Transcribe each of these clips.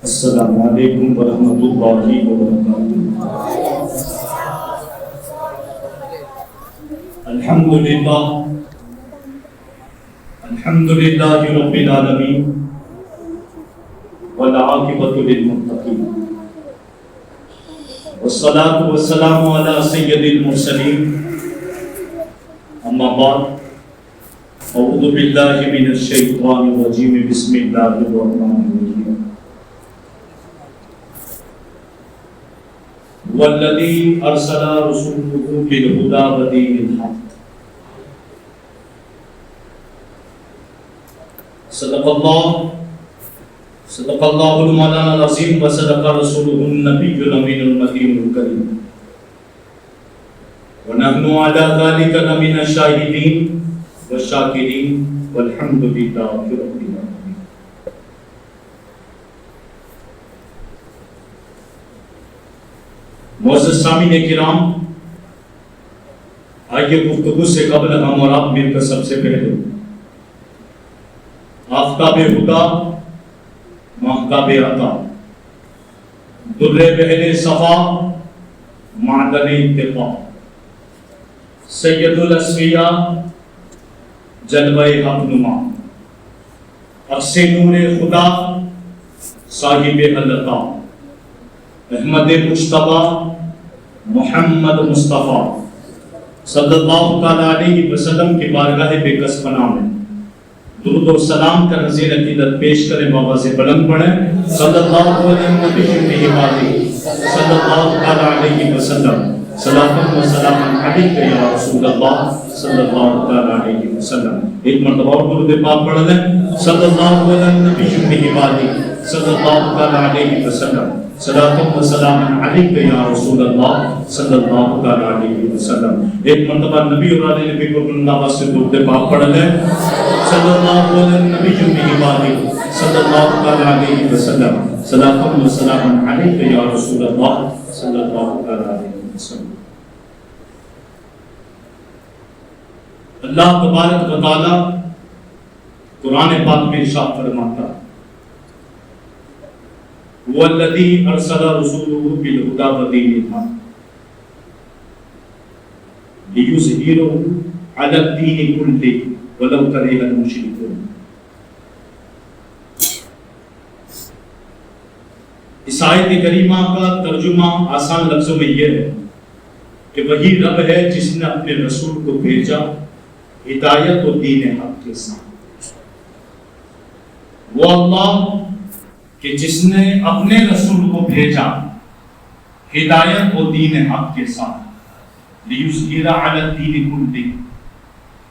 السلام علیکم ورحمۃ اللہ وبرکاتہ۔ الحمدللہ رب العالمین والعاقبۃ للمتقین والصلاة والسلام علی سید المرسلین، اما بعد، اعوذ باللہ من الشیطان الرجیم، بسم اللہ الرحمن الرحیم۔ والذی ارسل رسولہ بالہدی ودین الحق، صدق اللہ المولانا العظیم وصدق رسولہ النبی الامین المکین الکریم، ونحن علی ذلک لمن الشاہدین والشاکرین والحمد للہ رب العالمین۔ معزز سامعین کرام، آئیے گفتگو سے قبل ہم اور آپ مل کر سب سے پہلے آفتاب ہدا، محتاب عطا، در بحر صفا، معدن اتقا، سید الاسفیاء، جلوہ حق نما، عکس نور خدا، صاحب العطا، احمد مجتبی محمد مصطفیٰ صلی اللہ تعالیٰ علیہ وسلم کی بارگاہ بے کس پناہ میں درود و سلام کا نذیر عقیدت پیش کریں، بآواز بلند پڑھیں، صلی اللہ علیہ وسلم، صلاۃ و سلام علیک یا رسول اللہ صلی اللہ تعالیٰ علیہ وسلم۔ ایک مرتبہ اور درود پاک پڑھ لیں، صلی اللہ علیہ وسلم، صلاۃ و سلام علیک یا رسول اللہ صلی اللہ تعالیٰ علیہ وسلم۔ ایک مرتبہ نبی اور علی نبی کو اللہ سے درود پاک پڑھ لیں، صلی اللہ علیہ وسلم، صلاۃ و سلام علیک یا رسول اللہ صلی اللہ تعالیٰ علیہ وسلم۔ اللہ تبارک و تعالیٰ قرآن پاک میں ارشاد فرماتا ہے، والذی ارسل رسولہ بالہدی ودین الحق لیظہرہ علی الدین کلہ ولو کرہ المشرکون۔ اس آیت کریمہ کا ترجمہ آسان لفظوں میں یہ ہے کہ وہی رب ہے جس نے اپنے رسول کو بھیجا ہدایت و دین حق کے ساتھ۔ وہ اللہ کہ جس نے اپنے رسول کو بھیجا ہدایت و دین حق کے ساتھ، لیظہرہ علی الدین کلہ،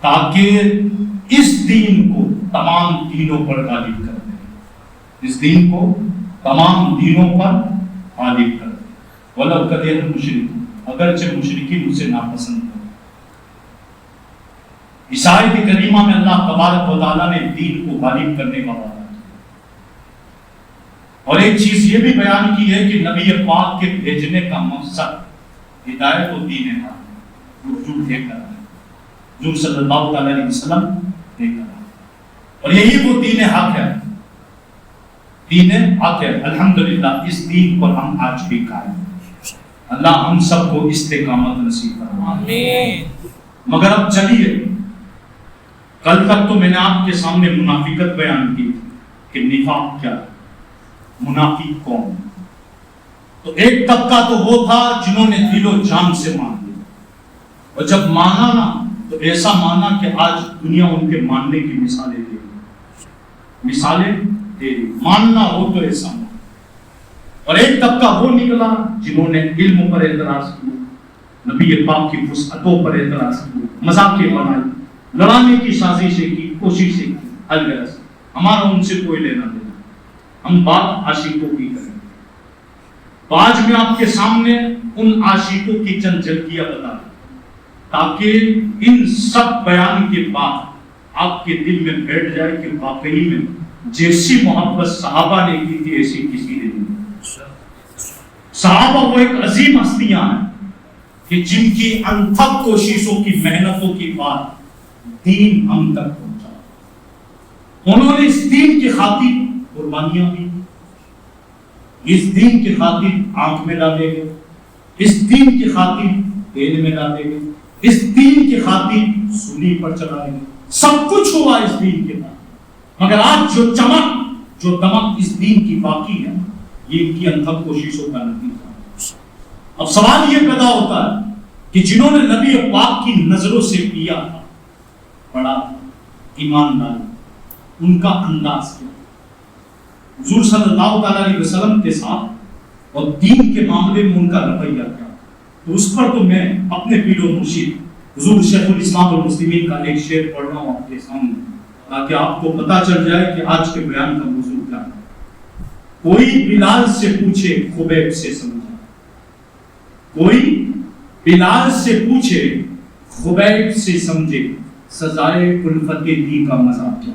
تاکہ اس دین کو تمام دینوں پر غالب کر دے، اس دین کو تمام دینوں پر غالب کر دے، وَلَوْ كَرِهَ الْمُشْرِكُونَ، اگرچہ مشرکین اسے ناپسند کریں۔ اس آیت کریمہ میں اللہ تبارک و تعالیٰ نے دین کو غالب کرنے کا وعدہ، اور ایک چیز یہ بھی بیان کی ہے کہ نبی پاک کے بھیجنے کا مقصد ہدایت و دین حق، رجوع لے کر آئے، حضور صلی اللہ علیہ وسلم لے کر آئے، اور یہی وہ دین حق ہے، دین حق ہے۔ الحمدللہ اس دین پر ہم آج بھی قائم ہیں، اللہ ہم سب کو استقامت نصیب فرمائے۔ مگر اب چلیے، کل تک تو میں نے آپ کے سامنے منافقت بیان کی کہ نفاق کیا ہے، منافق کون؟ تو ایک طبقہ تو وہ تھا جنہوں نے دل و جان سے مان لیا، اور جب مانا نا تو ایسا مانا کہ آج دنیا ان کے ماننے کی مثالیں دے رہی، ماننا ہو تو ایسا مانا۔ اور ایک طبقہ وہ نکلا جنہوں نے علم پر اعتراض کیا، نبی پاک کی وسعتوں پر اعتراض کیا، مذاقیں بنائی، لڑانے کی سازشیں کی، کوششیں کی، الغرض ہمارا ان سے کوئی لینا دینا، ہم بات عاشقوں کی کریں۔ تو آج میں آپ کے سامنے ان عاشقوں کی چند جھلکیاں بتا دوں تاکہ ان سب بیان کے بعد آپ کے دل میں بیٹھ جائے کہ واقعی میں جیسی محبت صحابہ نے کی تھی ایسی کسی نے نہیں۔ صحابہ وہ ایک عظیم ہستیاں ہیں کہ جن کی انتھک کوششوں کی محنتوں کی بات دین ہم تک پہنچا، انہوں نے اس دین کی خاطر قربانیاں بھی، اس دین کی خاطر آنکھ میں ڈالے گئے، اس دین کی خاطر تیل میں ڈالے گئے، اس دین کی خاطر سولی پر چڑھائے گئے، سب کچھ ہوا اس دین کے بعد، مگر آج جو چمک جو دمک اس دین کی باقی ہے یہ ان کی انتھک کوششوں کا نتیجہ۔ اب سوال یہ پیدا ہوتا ہے کہ جنہوں نے نبی پاک کی نظروں سے پیا تھا، پڑھا تھا، ایمان لایا، ان کا انداز کیا، حضور صلی اللہ تعالیٰ علیہ وسلم کے ساتھ اور دین کے معاملے میں ان کا رویہ کیا، تو اس پر تو میں اپنے پیر و مرشد حضور شیخ الاسلام والمسلمین کا ایک شعر پڑھ رہا ہوں آپ کے سامنے، تاکہ آپ کو پتہ چل جائے کہ آج کے بیان کا موضوع کیا ہے۔ کوئی بلال سے پوچھے خبیب سے سمجھا، کوئی بلال سے پوچھے خبیب سے سمجھے، سزائے الفت دی کا مزہ کیا۔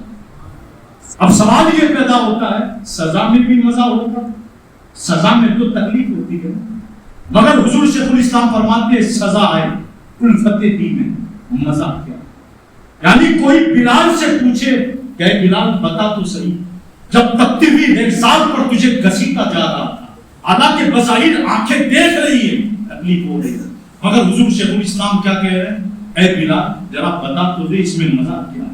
اب سوال یہ پیدا ہوتا ہے سزا میں بھی مزہ ہوتا، سزا میں تو تکلیف ہوتی ہے، مگر حضور شیخ الاسلام فرماتے ہیں سزا ہے الفت دی میں مزہ کیا۔ یعنی کوئی بلال سے پوچھے کہ بلال بتا تو صحیح، جب تپتی ہوئی ریگزار پر تجھے گھسیٹا جا رہا تھا، حالانکہ بظاہر آنکھیں دیکھ رہی ہے تکلیف ہو رہی ہے، مگر حضور شیخ الاسلام کیا کہہ رہے ہیں، اے بلال ذرا بتا تو دے اس میں مزہ کیا ہے،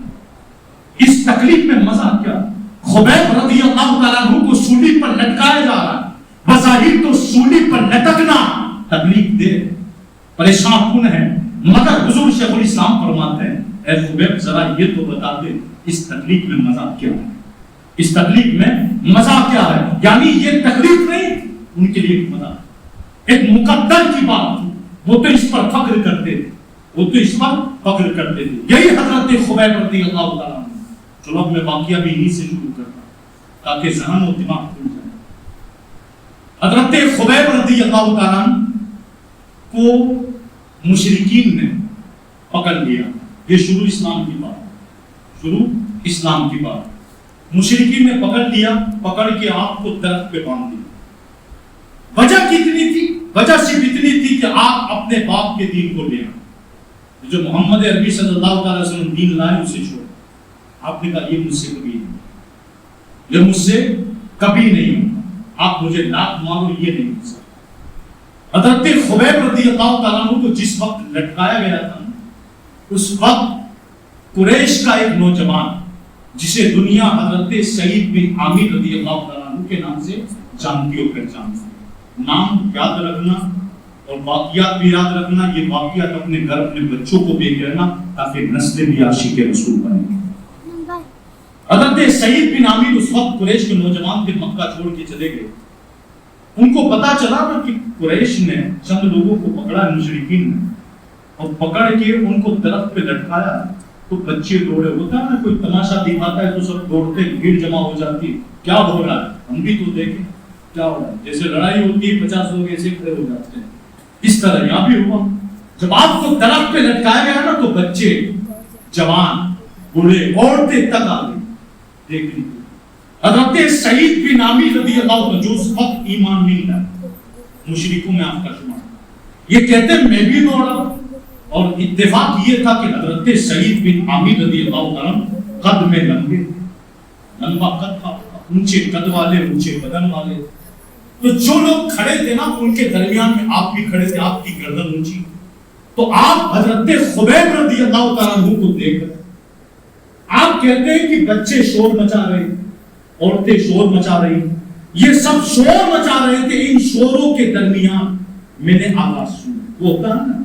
اس تکلیف میں مزہ کیا۔ خبیب رضی اللہ تعالیٰ عنہ کو سولی پر لٹکایا جا رہا ہے، بظاہر تو سولی پر لٹکنا تکلیف دے، پریشان کن ہے، مگر حضور شیخ الاسلام فرماتے ہیں اے خبیب ذرا یہ تو بتا دے اس تکلیف میں مزہ کیا ہے، اس تکلیف میں مزہ کیا ہے۔ یعنی یہ تکلیف نہیں، ان کے لیے ایک مزہ، ایک مقدر کی بات تھی، وہ تو اس پر فخر کرتے تھے، وہ تو اس پر فخر کرتے تھے۔ یہی حضرت خبیب رضی اللہ تعالیٰ عنہ، چلو اب میں واقعہ بھی انہی سے شروع کرتا ہوں تاکہ ذہن و دماغ کھل جائے۔ حضرت خبیب رضی اللہ تعالیٰ عنہ کو مشرکین نے پکڑ لیا، یہ شروع اسلام کی بات، شروع اسلام کی بات، مشرکین نے پکڑ لیا، پکڑ کے آپ کو درخت پہ باندھ دیا۔ وجہ کتنی تھی؟ وجہ صرف اتنی تھی کہ آپ اپنے باپ کے دین کو لے آئے، جو محمد عربی صلی اللہ علیہ وسلم دین لائے اسے چھوڑ۔ آپ نے کہا یہ مجھ سے کبھی نہیں، یہ مجھ سے کبھی نہیں ہوگا، آپ مجھے لاکھ مارو یہ نہیں ہو سکتا۔ حضرت خبیب رضی اللہ تعالیٰ عنہ کو جس وقت لٹکایا گیا تھا، اس وقت قریش کا ایک نوجوان جسے دنیا حضرت سعید بن عامر رضی اللہ تعالیٰ عنہ کے نام سے جانتی ہو پہچانتی، نام یاد رکھنا اور واقعات بھی یاد رکھنا، یہ واقعات اپنے گھر اپنے بچوں کو بھی کہنا تاکہ نسلیں بھی عاشق رسول بنیں۔ حضرت سعید بن عامر اس وقت قریش کے نوجوان تھے، مکہ چھوڑ کے چلے گئے۔ ان کو پتا چلا نا کہ قریش نے چند لوگوں کو پکڑا، مشرکین نے، اور پکڑ کے ان کو درخت پہ لٹکایا، تو بچے دوڑے، ہوتا ہے نا کوئی تماشا دکھاتا ہے تو سب دوڑتے، بھیڑ جمع ہو جاتی، کیا ہو رہا ہے ہم بھی تو دیکھیں کیا ہو رہا ہے، جیسے لڑائی ہوتی ہے 50 لوگ ایسے کھڑے ہو جاتے ہیں، اس طرح یہاں بھی ہوا۔ جب آپ کو درخت پہ لٹکایا گیا نا تو بچے، جوان، بوڑھے، عورتیں تک آ گئی دیکھنے کو۔ حضرت سعید بن عامر رضی اللہ عنہ جو اس وقت ایمان نہیں لایا، مشرکوں میں آپ کا شمار، یہ کہتے ہیں میں بھی دوڑا، اور اتفاق یہ تھا کہ حضرت سعید بن عامر رضی اللہ عنہ قد میں لمبے، لمبا قد تھا، اونچے قد والے، اونچے بدن والے، تو جو لوگ کھڑے تھے نا ان کے درمیان میں آپ بھی کھڑے تھے، آپ کی گردن اونچی، تو آپ حضرت خبیب رضی اللہ تعالیٰ عنہ کو دیکھ کر آپ کہتے ہیں کہ بچے شور مچا رہے، عورتیں شور مچا رہی، یہ سب شور مچا رہے تھے، ان شوروں کے درمیان میں نے آواز سنی۔ وہ ہوتا ہے نا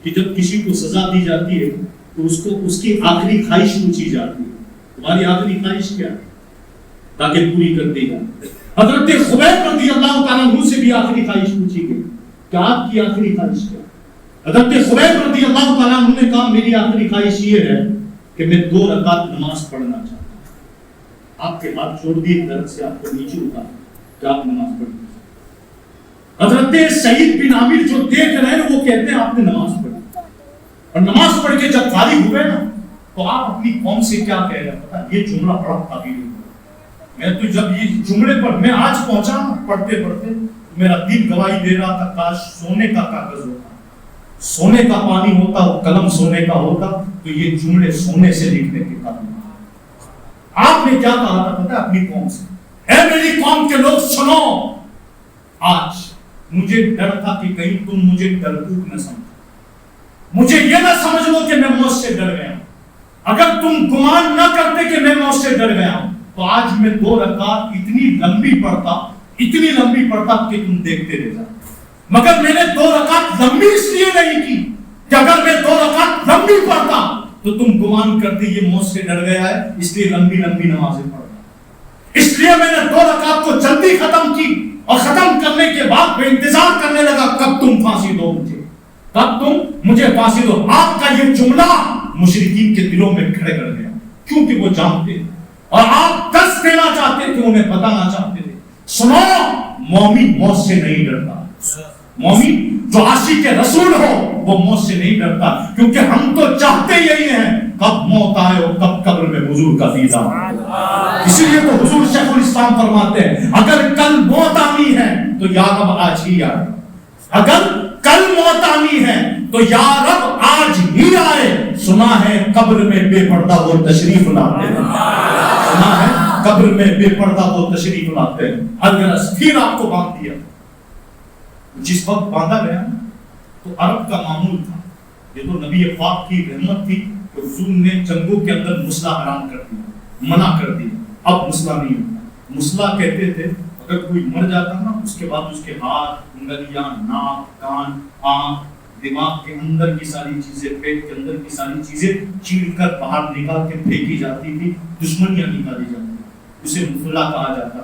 کہ جب کسی کو سزا دی جاتی ہے تو اس کو اس کی آخری خواہش پوچھی جاتی ہے، تمہاری آخری خواہش کیا ہے، تاکہ پوری کر دی جائے۔ حضرت خبیب رضی اللہ تعالیٰ عنہ سے بھی آخری خواہش پوچھی گئی کہ آپ کی آخری خواہش کیا؟ حضرت خبیب رضی اللہ تعالیٰ عنہ نے کہا میری آخری خواہش یہ ہے کہ میں 2 رکعت نماز پڑھنا چاہتا ہوں۔ آپ کے ہاتھ چھوڑ دیے، درد سے آپ کو نیچے اتار کہ آپ نماز پڑھیں۔ حضرت سعید بن عامر جو دیکھ رہے ہیں وہ کہتے ہیں آپ نے نماز پڑھی، اور نماز پڑھ کے جب فارغ ہوئے نا تو آپ اپنی قوم سے کیا کہہ رہے ہیں پتہ؟ یہ جملہ بڑا قابل ہے، میں تو جب یہ جملے پر میں آج پہنچا پڑھتے پڑھتے میرا دل گواہی دے رہا تھا، کاش سونے کا کاغذ ہوتا، سونے کا پانی ہوتا، قلم سونے کا ہوتا تو یہ جملے سونے سے لکھنے کے قابل۔ آپ نے کیا کہا تھا پتہ اپنی قوم سے؟ اے میری قوم کے لوگ سنو، آج مجھے ڈر تھا کہ کہیں تم مجھے ڈرپوک نہ سمجھو، مجھے یہ نہ سمجھ لو کہ میں موت سے ڈر گیا ہوں۔ اگر تم گمان نہ کرتے کہ میں موت سے ڈر گیا ہوں تو آج میں 2 رکعت اتنی لمبی پڑھتا کہ تم دیکھتے رہ جاتے۔ مگر میں نے 2 رکعت لمبی اس لیے نہیں کی کہ اگر میں 2 رکعت لمبی پڑھتا تو تم گمان کرتے یہ موت سے ڈر گیا ہے اس لیے لمبی نمازیں پڑھتا۔ اس لیے میں نے 2 رکعت کو جلدی ختم کی، اور ختم کرنے کے بعد میں انتظار کرنے لگا کب تم پھانسی دو مجھے پھانسی دو۔ آپ کا یہ جملہ مشرکین کے دلوں میں کھڑے کر گیا، کیونکہ وہ جانتے تھے اور آپ دس دینا چاہتے تھے، انہیں بتانا چاہتے تھے سنو، مومن موت سے نہیں ڈرتا، مومن جو عاشق رسول ہو وہ موت سے نہیں ڈرتا، کیونکہ ہم تو چاہتے یہی ہیں کب موت آئے اور کب قبر میں حضور کا دیدار۔ اسی لیے تو حضور شیخ الاسلام فرماتے ہیں اگر کل موت آنی ہے تو یا رب آج ہی آئے، اگر کل موت آنی ہے تو یا رب آج ہی آئے۔ سنا ہے قبر میں بے پردہ وہ تشریف لاتے ہیں، سنا ہے قبر میں بے پردہ وہ تشریف لاتے ہیں۔ الغرض پھر آپ کو باندھ دیا، جس وقت باندھا گیا تو عرب کا معمول تھا، یہ تو نبی پاک کی رحمت تھی کہ حضور نے جنگوں کے اندر مسلح حرام کر دیا، منع کر دیا، اب مسلح نہیں ہوتا۔ مسلح کہتے تھے اگر کوئی مر جاتا نا اس کے بعد اس کے ہاتھ، انگلیاں، ناک، کان، آنکھ، دماغ کے اندر کی ساری چیزیں، پیٹ کے اندر کی ساری چیزیں چیر کر باہر نکال کے پھینکی جاتی تھی، دشمنیاں نکالی جاتی تھی، اسے مسلح کہا جاتا۔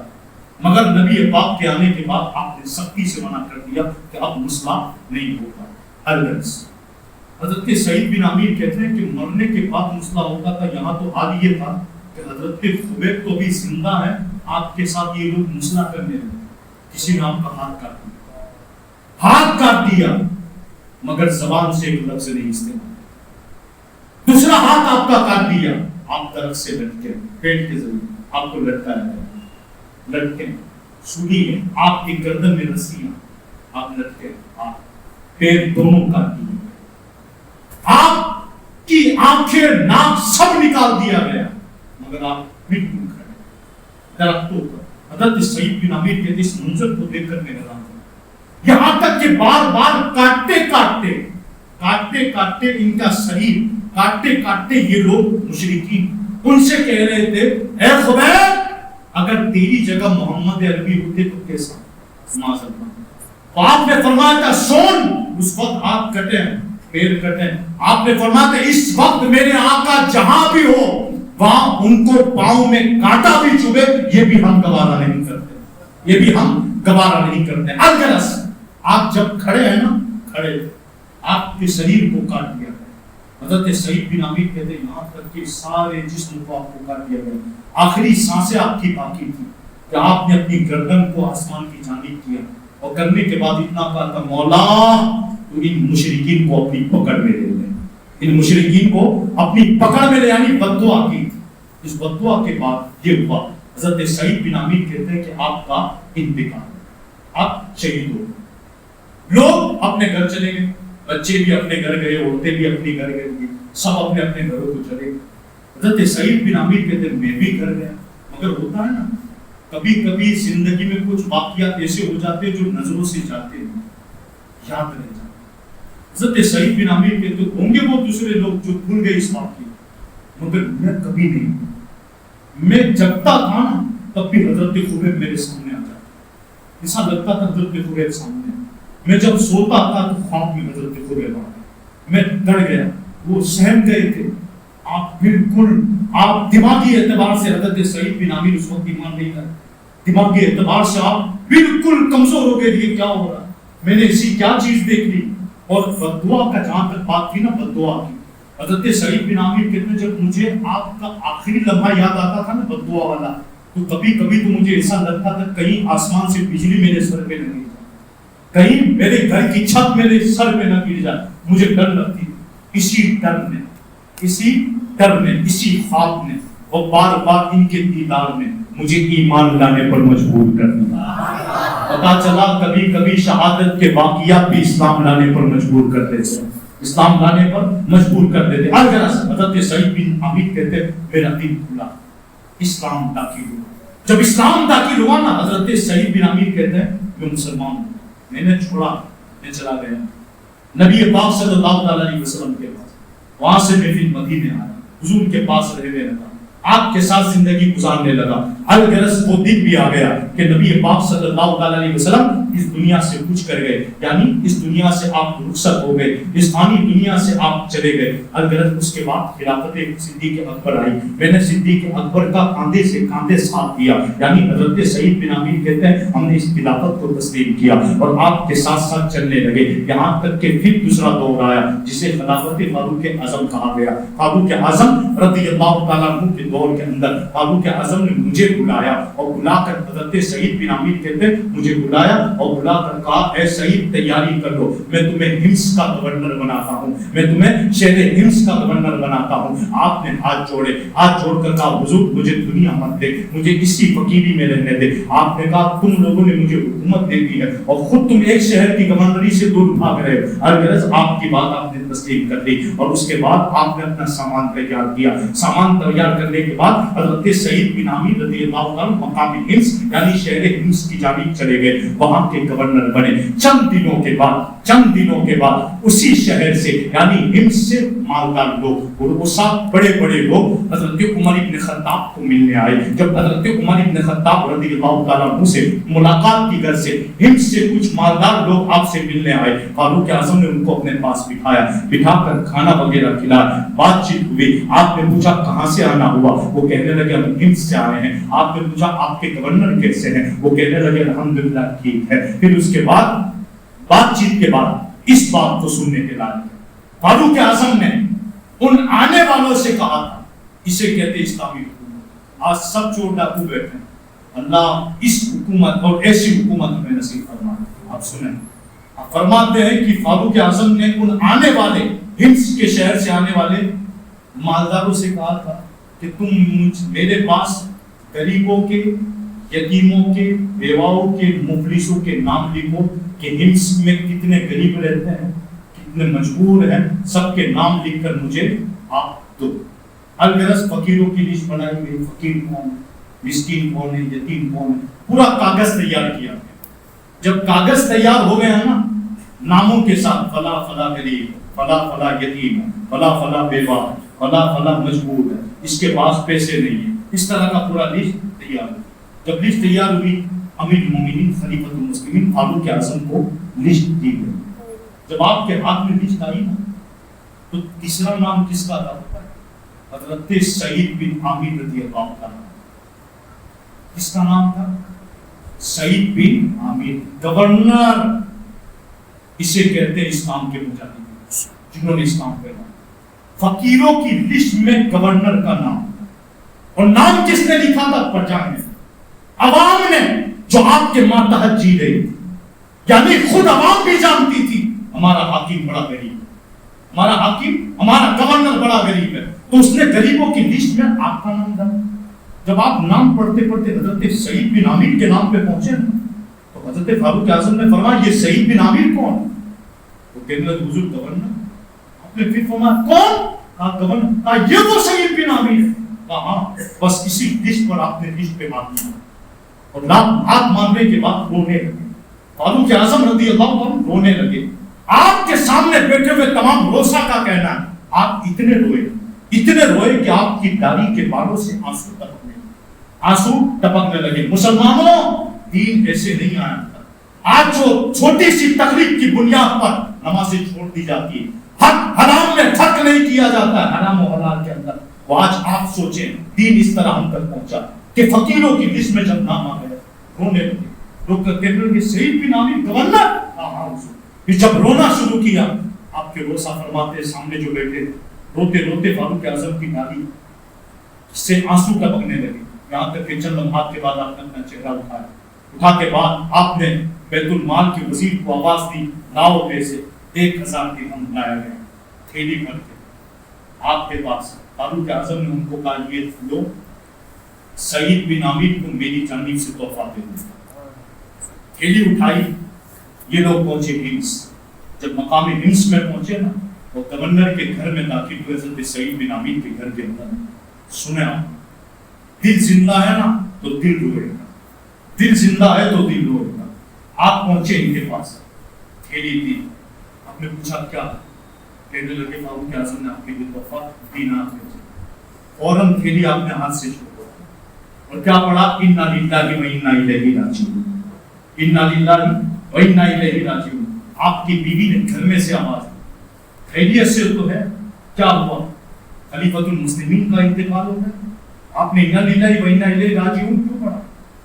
مگر نبی پاک کے آنے کے بعد آپ نے سختی سے منع کر دیا کہ اب مسلح نہیں ہوگا۔ الغرض حضرت سعید بن عامر کہتے ہیں کہ مرنے کے بعد مسلح ہوتا تھا، یہاں تو حال یہ تھا کہ حضرت خبیب تو بھی زندہ ہے، آپ کے ساتھ یہ لوگ مسلح کرنے لگے، کسی نے آپ کا ہاتھ کاٹ دیا مگر زبان سے ایک لفظ نہیں استعمال، دوسرا ہاتھ آپ کا کاٹ دیا، آپ درخت سے لٹکے، پیٹ کے ذریعے آپ کو لٹکایا گیا، لٹکے سولی میں آپ کی گردن میں رسیاں، آپ لٹکے، آپ پیر دونوں کاٹ دیے، آپ کی آنکھیں ناک سب نکال دیا گیا، مگر آپ پھر کیوں کھڑے درختوں پر۔ حضرت سعید بن عامر کے اس منظر کو دیکھ کر میں حیران ہوں، یہاں تک کہ بار بار کاٹتے کاٹتے ان کا شریر کاٹتے یہ لوگ مشرکین ان سے کہہ رہے تھے اے خبیب اگر تیری جگہ محمد عربی ہوتے تو کیسا؟ آپ نے فرمایا تھا سن، اس وقت ہاتھ کٹے ہیں، پیر کٹے ہیں، آپ نے فرمایا تھا اس وقت میرے آقا جہاں بھی ہو وہاں ان کو پاؤں میں کانٹا بھی چبھے یہ بھی ہم گوارا نہیں کرتے، الغرض آپ جب کھڑے ہیں نا، کھڑے آپ کے شریر کو کاٹ دیا گیا۔ حضرت سعید بن عامر کہتے ہیں یہاں تک کہ سارے جسم کو آپ کو کاٹ دیا گیا، آخری سانسیں آپ کی باقی تھی کہ آپ نے اپنی گردن کو آسمان کی جانب کیا اور کرنے کے بعد اتنا کہا تھا مولا تو ان مشرکین کو اپنی پکڑ میں لے لیں، ان مشرکین کو اپنی پکڑ میں لے، یعنی بددعا کی۔ اس بددعا کے بعد یہ ہوا، حضرت سعید بن عامر کہتے ہیں کہ آپ کا انتقال، آپ شہید ہو، لوگ اپنے گھر چلے گئے، بچے بھی اپنے گھر گئے، عورتیں بھی اپنے گھر گئے، سب اپنے اپنے گھروں کو چلے گئے۔ حضرت سعید بن عامر کہتے ہیں میں بھی گھر گیا، مگر ہوتا ہے نا کبھی کبھی زندگی میں کچھ واقعات ایسے ہو جاتے جو نظروں سے جاتے ہیں، یاد رہ جاتے۔ حضرت سعید بن عامر کہتے ہوں گے وہ دوسرے لوگ جو بھول گئے اس واقعے، مگر میں کبھی نہیں، میں جگتا تھا نا تب بھی حضرت خبیب میرے سامنے آ جاتا، ایسا لگتا تھا حضرت خبیب سامنے، میں جب سوتا تھا تو خواب میں حضرت خبیب آ گئے، میں ڈر گیا، وہ سہم گئے تھے، آپ بالکل آپ دماغی اعتبار سے حضرت سعید بن عامر اس وقت ایمان نہیں کرتے، دماغی اعتبار سے آپ بالکل کمزور ہو گئے، یہ کیا ہو رہا، میں نے ایسی کیا چیز دیکھ لی۔ اور بددعا کا جہاں تک بات تھی نا، بددعا کی، حضرت سعید بن عامر کہتے ہیں جب مجھے آپ کا آخری لمحہ یاد آتا تھا نا بددعا والا، تو کبھی کبھی تو مجھے ایسا لگتا تھا کہیں آسمان سے بجلی میرے سر پہ نہ گر جائے، کہیں میرے گھر کی چھت میرے سر پہ نہ گر جائے، مجھے ڈر لگتی۔ اسی ڈر میں اسی خواب میں اور بار بار ان کے دیدار میں مجھے ایمان لانے پر مجبور کر دیا۔ پتا چلا کبھی کبھی شہادت کے واقعات بھی اسلام لانے پر مجبور کر دیتے، اسلام لانے پر مجبور کر دیتے۔ حضرت سعید بن عامر کہتے میرا دل کھلا، اسلام داخل ہوا۔ جب اسلام داخل ہوا نا، حضرت سعید بن عامر کہتے ہیں میں مسلمان ہوں، میں نے چھوڑا، میں چلا گیا نبی پاک صلی اللہ علیہ وسلم کے پاس، وہاں سے میں پھر مدینے آیا، حضور کے پاس رہنے لگا، آپ کے ساتھ زندگی گزارنے لگا۔ الغرض وہ دن بھی آ گیا کہ نبی پاک صلی اللہ علیہ وسلم اس دنیا سے کچھ کر گئے، یعنی اس دنیا سے آپ رخصت ہو گئے، اس فانی دنیا سے آپ چلے گئے۔ الغرض اس کے بعد خلافت صدیق اکبر آئی، میں نے صدیق اکبر کا کاندھے سے کاندھے ساتھ دیا، یعنی حضرت سعید بن عامر کہتے ہیں ہم نے اس خلافت کو تسلیم کیا اور آپ کے ساتھ ساتھ چلنے لگے، یہاں تک کہ پھر دوسرا دور آیا جسے خلافت فاروق اعظم کہا گیا۔ فاروق اعظم رضی اللہ تعالیٰ عنہ کے دور کے اندر فاروق اعظم نے مجھے بلایا اور بلا کر حضرت سعید بن عامر کہتے ہیں مجھے بلایا اور بلا کر کہا اے سعید تیاری کر لو، میں تمہیں ہمس کا گورنر بناتا ہوں، میں تمہیں شہر ہمس کا گورنر بناتا ہوں۔ آپ نے ہاتھ جوڑے، ہاتھ جوڑ کر کہا حضور مجھے دنیا مت دے، مجھے اسی فقیری میں رہنے دے۔ آپ نے کہا تم لوگوں نے مجھے حکومت دے دی ہے اور خود تم ایک شہر کی گورنری سے دور بھاگ رہے ہو۔ الغرض آپ کی بات آپ نے تسلیم کر لی اور اس کے بعد آپ نے اپنا سامان تیار کیا۔ سامان تیار کرنے کے بعد حضرت سعید بن عامر رضی اللہ عنہ مقام ہمس یعنی شہر ہمس کی جانب چلے گئے، وہاں کے گورنر بنے۔ چند دنوں کے بعد اسی شہر سے یعنی ہمس سے مالدار لوگ اور بڑے بڑے لوگ حضرت عمر ابن خطاب کو ملنے آئے۔ جب حضرت عمر ابن خطاب رضی اللہ تعالیٰ عنہ سے ملاقات کی غرض سے ہمس سے کچھ مالدار لوگ آپ سے ملنے آئے، فاروق اعظم نے ان کو اپنے پاس بٹھایا، بٹھا کر کھانا وغیرہ کھلایا، بات چیت ہوئی۔ آپ نے پوچھا کہاں سے آنا ہوا، وہ کہنے لگے ہم ہمس سے آئے ہیں۔ آپ نے پوچھا آپ کے گورنر کیسے ہیں، وہ کہنے لگے الحمدللہ ٹھیک ہے۔ پھر اس کے بعد بات چیت کے بعد اس بات کو سننے کے لائق فاروق اعظم نے ان آنے والوں سے کہا تھا، اسے کہتے اسلامی حکومت۔ آج سب چور ڈاکو بیٹھے ہیں، اللہ اس حکومت اور ایسی حکومت ہمیں نصیب فرمائے۔ آپ سنیں، آپ فرماتے ہیں کہ فاروق اعظم نے ان آنے والے ہمس کے شہر سے آنے والے مالداروں سے کہا تھا کہ تم میرے پاس غریبوں کے، یتیموں کے، بیواؤں کے، مفلسوں کے نام لکھو کہ ہمس میں کتنے غریب رہتے ہیں، کتنے مجبور ہیں، سب کے نام لکھ کر مجھے آپ دو۔ الغرض فقیروں کی لسٹ بنائی گئی، فقیر کون ہے، مسکین کون ہے، یتیم کون ہے، پورا کاغذ تیار کیا گیا۔ جب کاغذ تیار ہو گیا نا ناموں کے ساتھ، فلاں فلاں غریب، فلاں فلاں یتیم ہے، فلاں فلاں بیوہ ہے، فلاں فلاں مجبور ہے، اس کے پاس پیسے نہیں ہے، اس طرح کا پورا لسٹ تیار ہو۔ جب لسٹ تیار ہوئی امیر المومنین خلیفۃ المسلمین فاروق اعظم کو لسٹ دی گئی۔ جب آپ کے ہاتھ میں لسٹ آئی نا تو تیسرا نام کس کا تھا؟ حضرت سعید بن عامر رضی اللہ عنہ۔ کس کا نام تھا؟ سعید بن عامر، گورنر، اسے کہتے ہیں اسلام کے مجاہد جنہوں نے اسلام پھیلایا۔ فقیروں کی لسٹ میں گورنر کا نام، اور نام کس نے لکھا تھا؟ پرجا نے، عوام نے، جو آپ کے ماتحت جی رہی تھی، یعنی خود عوام بھی جانتی تھی ہمارا حاکم بڑا غریب ہے، ہمارا حاکم، ہمارا گورنر بڑا غریب ہے، تو اس نے غریبوں کی لسٹ میں آپ کا نام ڈالا۔ جب آپ نام پڑھتے پڑھتے حضرت سعید بن عامر کے نام پہ پہنچے تو حضرت فاروق اعظم نے فرمایا یہ سعید بن عامر کون؟ وہ کہنے لگے حضور گورنر۔ آپ نے پھر فرمایا کون؟ کہا گورنر۔ کہا یہ وہ سعید بن عامر ہے؟ کہا ہاں۔ بس اسی لسٹ پر آپ نے لسٹ پہ ہاتھ مارا اور ہاتھ مارنے کے بعد رونے لگے۔ فاروق اعظم رضی اللہ عنہ رونے لگے۔ آپ کے سامنے بیٹھے ہوئے تمام روسا کا کہنا ہے آپ اتنے روئے کہ آپ کی داڑھی کے بالوں سے آنسو ٹپکنے لگے۔ مسلمانوں، دین ایسے نہیں آیا تھا۔ آج جو چھوٹی سی تقریب کی بنیاد پر نمازیں چھوڑ دی جاتی ہے، حق حرام میں فرق نہیں کیا جاتا ہے حرام و حلال کے اندر، وہ آج آپ سوچیں دین اس طرح ہم تک پہنچا کہ فقیروں کی لسٹ میں جب نام آ گیا رونے لگے۔ لوگ کہتے ہیں کہ سعید بن عامر گورنر، پھر جب رونا شروع کیا آپ کے روسا فرماتے سامنے جو بیٹھے روتے روتے فاروق اعظم کی داڑھی سے آنسو ٹپکنے لگے، یہاں تک کہ چند لمحات کے بعد آپ نے اپنا چہرہ اٹھا کے بعد آپ نے بیت المال کے وزیر کو آواز دی لاؤ پیسے، 1000 درہم لایا گیا تھیلی بھر کے آپ کے پاس۔ فاروق اعظم نے ان کو کہا یہ لو سعید بن عامر کو میری جانب سے تحفہ دے دو۔ تھیلی اٹھائی، یہ لوگ پہنچے ہمس۔ جب مقام ہمس میں پہنچے نا وہ گورنر کے گھر میں داخل ہوئے حضرت سعید بن عامر کے گھر کے اندر۔ سنیں دل زندہ ہے نا تو دل روئے گا، دل زندہ ہے تو دل روئے گا۔ آپ پہنچے ان کے پاس، تھیلی دی، آپ نے پوچھا کیا؟ کہنے لگے فاروق اعظم نے آپ کے لیے تحفہ دینار بھیجا۔ فوراً تھیلی آپ نے ہاتھ سے چھوڑا اور کیا پڑھا؟ انا للہ و انا الیہ راجعون، انا للہ و انا الیہ راجعون۔ آپ کی بیوی نے گھر میں سے آواز دی، خیریت سے تو ہے؟ کیا ہوا؟ خلیفۃ المسلمین کا انتقال ہو گیا؟ آپ نے انا للہ و انا الیہ راجعون کیوں پڑھا؟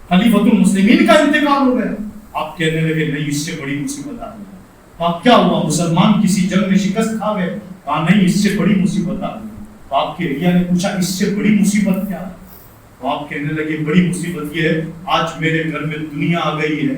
خلیفۃ المسلمین کا انتقال ہو گیا۔ آپ کہنے لگے نہیں، اس سے بڑی مصیبت آ گئی۔ آپ کیا ہوا؟ مسلمان کسی جنگ میں شکست کھا گئے؟ کہا نہیں، اس سے بڑی مصیبت آ گئی۔ تو آپ کے اہلیہ نے پوچھا اس سے بڑی مصیبت کیا ہے؟ تو آپ کہنے لگے بڑی مصیبت یہ ہے آج میرے گھر میں دنیا آ گئی ہے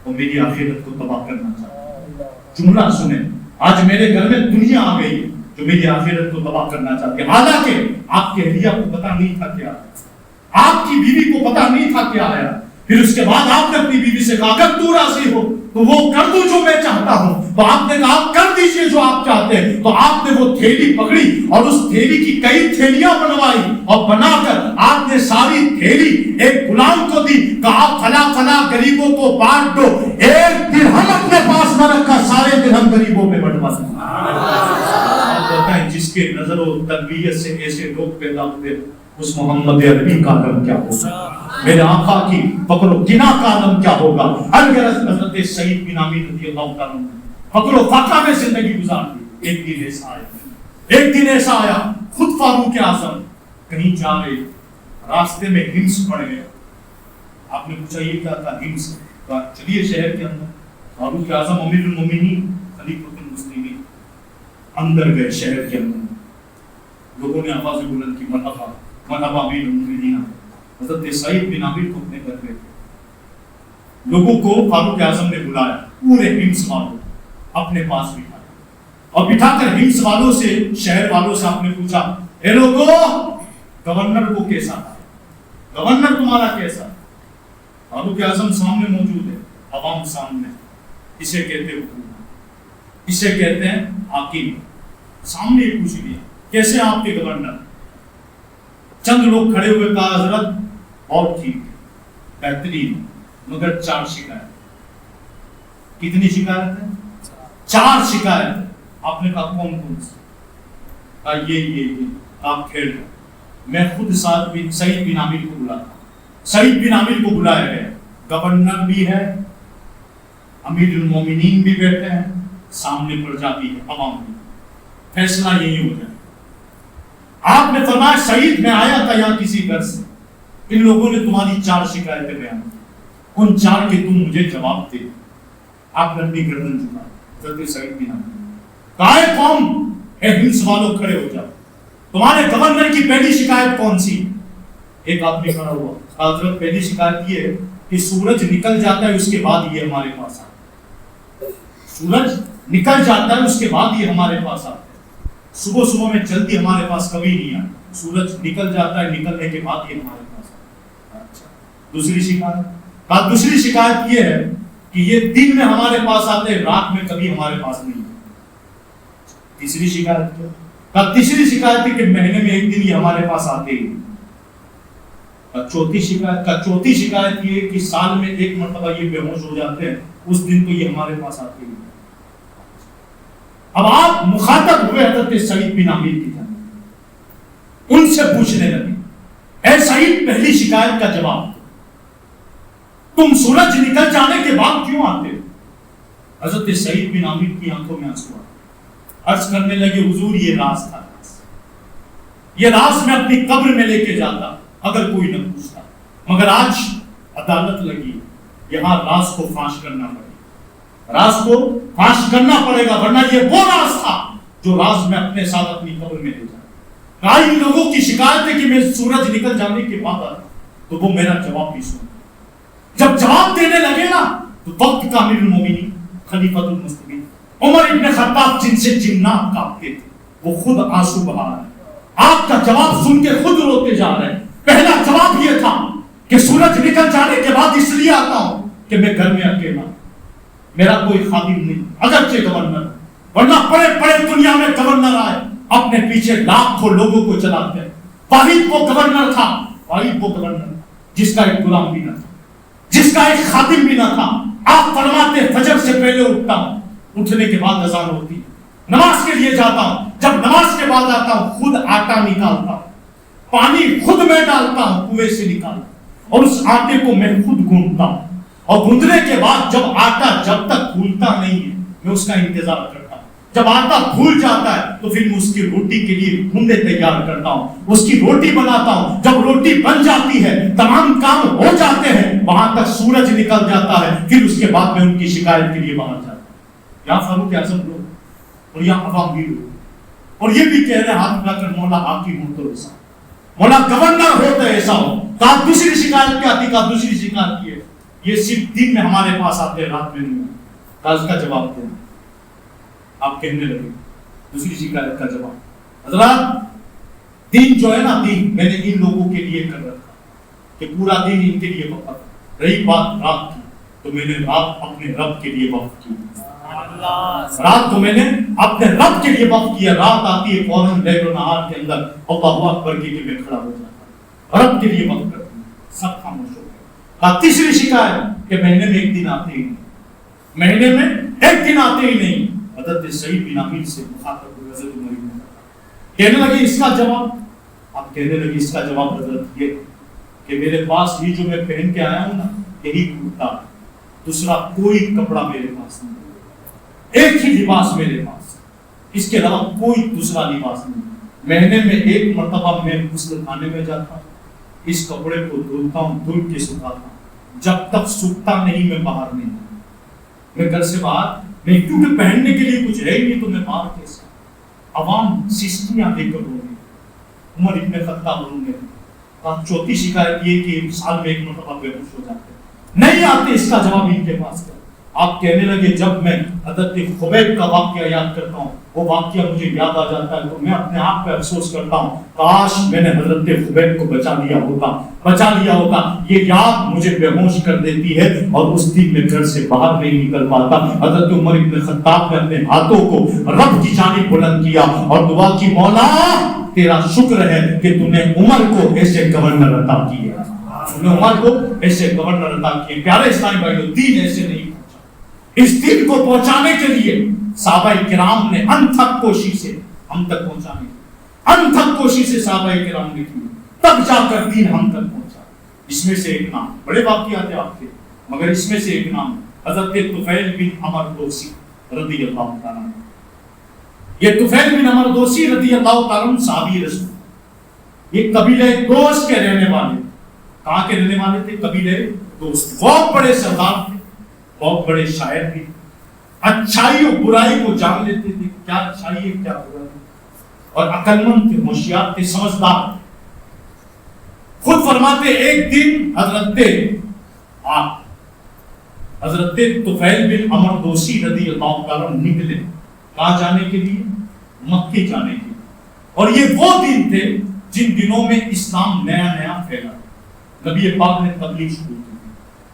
اور میری آخرت کو تباہ کرنا چاہتی ہے۔ جملہ سنیں، آج میرے گھر میں دنیا آ گئی ہے جو میری آخرت کو تباہ کرنا چاہتی ہے۔ حالانکہ آپ کے اہلیہ کو پتا نہیں تھا کیا ہے، آپ کی بیوی کو پتا نہیں تھا کیا ہے۔ پھر اس کے بعد آپ نے اپنی بیوی سے کہا اگر تو راضی ہو تو وہ کر دوں جو میں چاہتا ہوں۔ تو آپ نے کہا آپ کر دیجئے جو آپ چاہتے ہیں۔ تو آپ نے وہ تھیلی پکڑی اور اس تھیلی کی کئی تھیلیاں بنوائی اور بنا کر آپ نے ساری تھیلی ایک غلام کو دی، کہا فلاں فلاں غریبوں کو بانٹ دو، ایک درہم اپنے پاس نہ رکھا، سارے درہم غریبوں میں بٹوا دیا۔ آپ بتائیں جس کے نظر و تربیت سے ایسے لوگ پیدا ہوئے اس محمد عربی کا عالم کیا ہوگا؟ میرے آقا کی فقر و غنا کا عالم کیا ہوگا؟ اگر حضرت سعید بن عامر رضی اللہ تعالیٰ عنہ فقر و فاقہ میں زندگی گزار دی، ایک دن ایسا آیا خود فاروق اعظم کہیں جا رہے، راستے میں ہمس پڑ گئے۔ آپ نے پوچھا یہ کیا تھا ہمس؟ کہا چلیے شہر کے اندر۔ فاروق اعظم امیر المومنین خلیفۃ المسلمین اندر گئے شہر کے اندر، لوگوں نے آواز بلند کی مرحبا مرحبا امیر المومنین۔ حضرت سعید بن عامر کو اپنے گھر میں لوگوں کو فاروق اعظم نے بلایا، پورے ہمس والوں اپنے پاس بٹھایا اور بٹھا کر ہمس والوں سے، شہر والوں سے آپ نے پوچھا اے لوگو گورنر کو کیسا تھا؟ گورنر تمہارا کیسا؟ فاروق اعظم سامنے موجود ہے، عوام سامنے، اسے کہتے حکومت، اسے کہتے ہیں حاکم۔ سامنے پوچھ لیا کیسے آپ کے گورنر؟ چند لوگ کھڑے ہوئے، کہا حضرت اور ٹھیک بہترین، مگر 4 شکایت۔ کتنی شکایت ہے؟ 4 شکایت۔ آپ نے کہا کون کون سی؟ کہا یہ آپ کھیل رہے۔ میں خود سعید بن عامر کو بلاتا ہوں۔ سعید بن عامر کو بلایا گیا، گورنر بھی ہے، امیر المومنین بھی بیٹھے ہیں، سامنے پرجا بھی ہے، عوام بھی، فیصلہ یہی ہو جائے۔ آپ نے فرمایا سعید میں آیا تھا یہاں کسی گھر سے، ان لوگوں نے تمہاری 4 شکایتیں بیان کی، ان 4 کے تم مجھے جواب دے۔ آپ نے اپنی گردن جھکا، حضرت سعید بن عامر کہا قوم اے ہمس والوں کھڑے ہو جاؤ، تمہارے گورنر کی پہلی شکایت کون سی؟ ایک آدمی کھڑا ہوا، حضرت پہلی شکایت یہ ہے کہ سورج نکل جاتا ہے اس کے بعد یہ ہمارے پاس آتا ہے، سورج نکل جاتا ہے اس کے بعد یہ ہمارے پاس آتا ہے، صبح میں جلدی ہمارے پاس کبھی نہیں آتا، سورج نکل جاتا ہے، نکلنے کے بعد یہ ہمارے پاس آتا ہے۔ اچھا دوسری شکایت؟ کہا دوسری شکایت یہ ہے کہ یہ دن میں ہمارے پاس آتے ہیں، رات میں کبھی ہمارے پاس نہیں آتے۔ تیسری شکایت کیا؟ کہا تیسری شکایت ہے کہ مہینے میں ایک دن یہ ہمارے پاس آتے ہی۔ چوتھی شکایت یہ ہے کہ سال میں ایک مرتبہ یہ بے ہوش ہو جاتے ہیں، اس دن تو یہ ہمارے پاس آتے ہی۔ اب آپ مخاطب ہوئے حضرت سعید بن عامر کی جانب، ان سے پوچھنے لگے اے سعید پہلی شکایت کا جواب دو، تم سورج نکل جانے کے بعد کیوں آتے ہو؟ حضرت سعید بن عامر کی آنکھوں میں آنسو آئے، عرض کرنے لگے حضور یہ راز تھا، یہ راز میں اپنی قبر میں لے کے جاتا اگر کوئی نہ پوچھتا، مگر آج عدالت لگی، یہاں راز کو فاش کرنا پڑے گا، راز کو فاش کرنا پڑے گا، ورنہ یہ وہ راز تھا جو راز میں اپنے ساتھ اپنی قبر میں لے جاتا۔ کہا ان لوگوں کی شکایت ہے کہ میں سورج نکل جانے کے بعد آتا، تو وہ میرا جواب بھی سن۔ جب جواب دینے لگے نا تو وقت کا امیر المومنین خلیفۃ المسلمین عمر ابن خطاب جن سے جنات کانپتے تھے، وہ خود آنسو بہا رہے ہیں، آپ کا جواب سن کے خود روتے جا رہے ہیں۔ پہلا جواب یہ تھا کہ سورج نکل جانے کے بعد اس لیے آتا ہوں کہ میں گھر میں اکیلا، میرا کوئی خادم نہیں، اگرچہ گورنر، ورنہ بڑے بڑے دنیا میں گورنر آئے اپنے پیچھے لاکھوں لوگوں کو چلاتے ہیں، واحد وہ گورنر تھا، واحد وہ گورنر جس کا ایک غلام بھی نہ تھا، جس کا ایک خادم بھی نہ تھا، آپ فرماتے فجر سے پہلے اٹھتا ہوں، اٹھنے کے بعد اذان ہوتی ہے، نماز کے لیے جاتا ہوں، جب نماز کے بعد آتا ہوں خود آٹا نکالتا ہوں، پانی خود میں ڈالتا ہوں کنویں سے نکالتا ہوں، اور اس آٹے کو میں خود گوندتا ہوں، اور گوندنے کے بعد جب آٹا جب تک پھولتا نہیں ہے میں اس کا انتظار کرتا ہوں، جب آٹا پھول جاتا ہے تو پھر میں اس کی روٹی کے لیے گھونڈے تیار کرتا ہوں، اس کی روٹی بناتا ہوں، جب روٹی بن جاتی ہے تمام کام ہو جاتے ہیں، وہاں تک سورج نکل جاتا ہے، پھر اس کے بعد میں ان کی شکایت کے لیے باہر جاتا ہوں۔ یہاں فاروق اعظم لوگ اور یہاں عوام بھی لوگ، اور یہ بھی کہہ رہے ہاتھ اٹھا کر مولا حاکم ہو تو ایسا، مولا گورنر ہو تو ایسا ہو، کہا دوسری شکایت کیا تھی، کہا دوسری شکایت کی ہے، یہ صرف دن میں ہمارے پاس آتے ہیں رات میں نہیں، کہا اس کا جواب دیں۔ آپ کہنے لگے دوسری شکایت کا جواب، حضرات دین جو ہے نا، دین میں نے ان لوگوں کے لیے کر رکھا کہ پورا دن ان کے لیے وقف، رہی بات رات کی تو میں نے رات اپنے رب کے لیے وقف کی، رات کو میں نے اپنے رب کے لیے وقف کیا، رات آتی ہے فوراً لیل و نہار کے اندر اللہ اکبر کے لیے میں کھڑا ہو جاتا ہوں، رب کے لیے وقف کرتا ہوں، سب خاموش ہو گئے۔ تیسری شکایت کہ مہینے میں ایک دن آتے ہی نہیں، مہینے میں ایک دن آتے ہی نہیں۔ حضرت سعید بن عامر سے مخاطب ہوئے حضرت عمر بن خطاب، کہنے لگے اس کا جواب، آپ کہنے لگے اس کا جواب حضرت یہ کہ میرے پاس یہ جو میں پہن کے آیا ہوں نا یہی کرتا، دوسرا کوئی کپڑا میرے پاس نہیں، ایک ہی لباس میرے پاس، اس کے علاوہ کوئی دوسرا لباس نہیں، مہینے میں ایک مرتبہ میں غسل خانے میں جاتا ہوں، اس کپڑے کو دھلتا ہوں، دھل کے سکھاتا ہوں، جب تک سوکھتا نہیں میں باہر نہیں جاتا، میں گھر سے باہر نہیں، کیونکہ پہننے کے لیے کچھ ہے ہی نہیں تو میں باہر کیسے؟ عوام سستیاں لے کر رو گے، عمر ابن خطاب رو گے۔ چوتھی شکایت یہ کہ سال میں ایک مرتبہ بے ہوش ہو جاتے، نہیں آتے، اس کا جواب ان کے پاس کر۔ آپ کہنے لگے جب میں حضرت خبیب کا واقعہ یاد کرتا ہوں، وہ واقعہ مجھے یاد آ جاتا ہے تو میں اپنے آپ پہ افسوس کرتا ہوں، کاش میں نے حضرت خبیب کو بچا لیا ہوتا، یہ یاد مجھے بے ہوش کر دیتی ہے اور اس دن میں گھر سے باہر نہیں نکل پاتا۔ حضرت عمر ابن خطاب نے اپنے ہاتھوں کو رب کی جانب بلند کیا اور دعا کی، مولا تیرا شکر ہے کہ تو نے عمر کو ایسے گورنر عطا کیا، تو نے عمر کو ایسے گورنر عطا کیے۔ پیارے اسلامی بھائیو، دین ایسے نہیں، اس دین کو پہنچانے کے لیے صحابہ کرام نے انتھک کوشش سے ہم تک پہنچانے، انتھک کوشش سے صحابہ کرام نے کی، تب جا کر دین ہم تک پہنچا۔ اس میں سے ایک نام، بڑے واقعات ہیں آپ کے، مگر اس میں سے ایک نام حضرت طفیل بن عمر دوسی رضی اللہ تعالیٰ عنہ۔ یہ طفیل بن عمر دوسی رضی اللہ تعالیٰ عنہ صحابی رسول، یہ قبیلہ دوست کے رہنے والے، کہاں کے رہنے والے تھے؟ قبیلہ دوست، بہت بڑے سردار تھے، بہت بڑے شاعر بھی، اچھائی اور برائی کو جان لیتے تھے، کیا اچھائی ہے کیا برائی، اور عقل مند تھے، ہوشیار تھے، سمجھدار۔ خود فرماتے ایک دن حضرت طفیل بن عمر دوسی رضی اللہ تعالیٰ عنہ نکلے، کہاں جانے کے لیے؟ مکے جانے کے لیے، اور یہ وہ دن تھے جن دنوں میں اسلام نیا نیا پھیلا، نبی پاک نے تبلیغ شروع کی،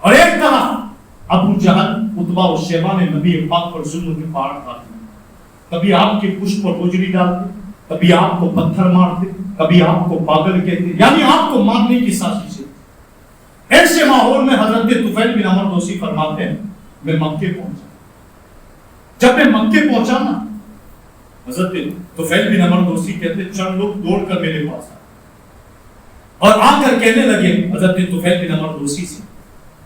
اور ایک طرف ابو جہل، عتبہ اور شیبہ نے نبی پاک پر ظلم کے پہاڑ ڈالتے، کبھی آپ کے پشت پر گجری ڈالتے، کبھی آپ کو پتھر مارتے، کبھی آپ کو پاگل کہتے، یعنی آپ کو مارنے کی سازش ہے۔ ایسے ماحول میں حضرت طفیل بن عمر دوسی فرماتے ہیں میں مکے پہنچا، جب میں مکے پہنچا نا، حضرت طفیل بن عمر دوسی کہتے چند لوگ دوڑ کر میرے پاس آئے اور آ کر کہنے لگے حضرت طفیل بن عمر دوسی سے،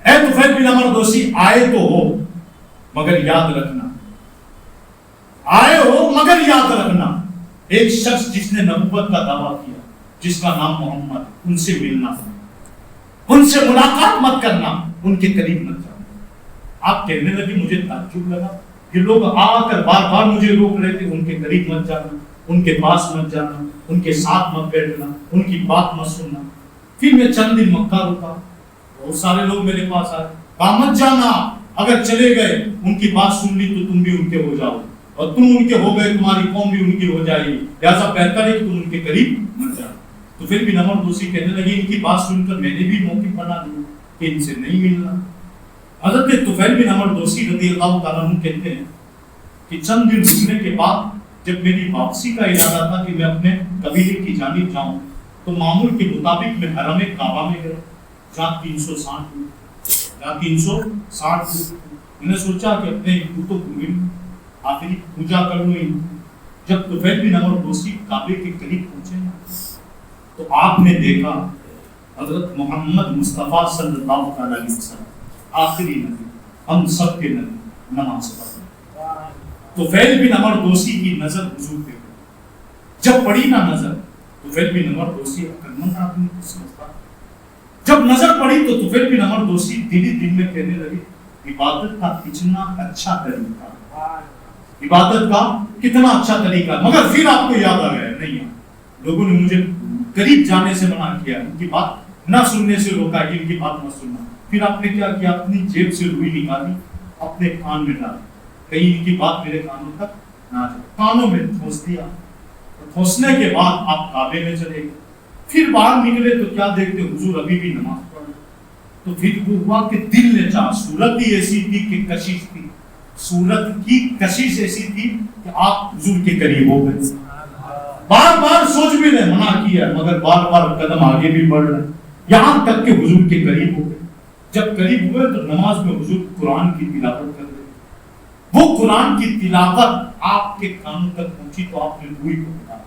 اے طفیل بن عمر دوسی، آئے تو ہو مگر یاد رکھنا، آئے ہو مگر یاد رکھنا، ایک شخص جس نے نبوت کا دعویٰ کیا، جس کا نام محمد، ان سے ملنا، ان سے ملاقات مت کرنا، ان کے قریب مت جانا۔ آپ کہنے لگے مجھے تعجب لگا، یہ لوگ آ کر بار بار مجھے روک رہے تھے، ان کے قریب مت جانا، ان کے پاس مت جانا، ان کے ساتھ مت بیٹھنا، ان کی بات مت سننا۔ پھر میں چند دن مکہ رکا، بہت سارے لوگ میرے پاس آئے، کہا مت جانا، اگر چلے گئے ان کی بات سن لی تو تم بھی ان کے ہو جاؤ، اور تم ان کے ہو گئے تمہاری قوم بھی ان کی ہو جائے گی، لہٰذا بہتر ہے کہ تم ان کے قریب مت جاؤ۔ تو پھر بھی عمر دوسی کہنے لگے ان کی بات سن کر میں نے بھی موقف بنا لیا کہ ان سے نہیں ملنا۔ حضرت طفیل بن عمر دوسی رضی اللہ تعالیٰ عنہ کہتے ہیں کہ چند دن گزرنے کے بعد جب میری واپسی کا ارادہ تھا کہ میں اپنے قبیلے کی جانب جاؤں تو معمول کے مطابق میں حرم کعبہ میں گیا، جہاں 360 یا 360 میں نے سوچا کہ اپنے تو آخری پوجا کر لوں. جب طفیل بن عمر دوسی کعبے کے قریب پہنچے نا تو آپ نے دیکھا حضرت محمد مصطفیٰ صلی اللہ علیہ وسلم آخری نبی ہم سب کے نبی نماز پڑھ رہے. طفیل بن عمر دوسی کی نظر حضور پہ جب پڑی نا نظر, طفیل بن عمر دوسی عقلمند آدمی کو سمجھتا, جب نظر پڑی تو طفیل بن عمر دوسی دل ہی دل میں کہنے لگے عبادت کا کتنا اچھا طریقہ, عبادت کا کتنا اچھا طریقہ. مگر پھر آپ کو یاد آ گیا نہیں, لوگوں نے مجھے قریب جانے سے منع کیا, ان کی بات نہ سننے سے روکا کہ ان کی بات نہ سننا. پھر آپ نے کیا کیا, اپنی جیب سے روئی نکالی, اپنے کان میں ڈالی, کہیں ان کی بات میرے کانوں تک نہ جائے, کانوں میں ٹھوس دیا. ٹھوسنے کے بعد آپ کعبے میں چلے گئے. پھر باہر نکلے تو کیا دیکھتے حضور ابھی بھی نماز پڑھ رہے. تو پھر وہ ہوا کہ دل نے چاہا, صورت ہی ایسی تھی کہ کشش تھی, صورت کی کشش ایسی تھی کہ آپ حضور کے قریب ہو گئے. بار بار سوچ بھی رہے, منع کیا مگر بار بار قدم آگے بھی بڑھ رہے, یہاں تک کہ حضور کے قریب ہو گئے. جب قریب ہوئے تو نماز میں حضور قرآن کی تلاوت کر رہے. وہ قرآن کی تلاوت آپ کے کانوں تک پہنچی تو آپ نے روئی کو بتایا,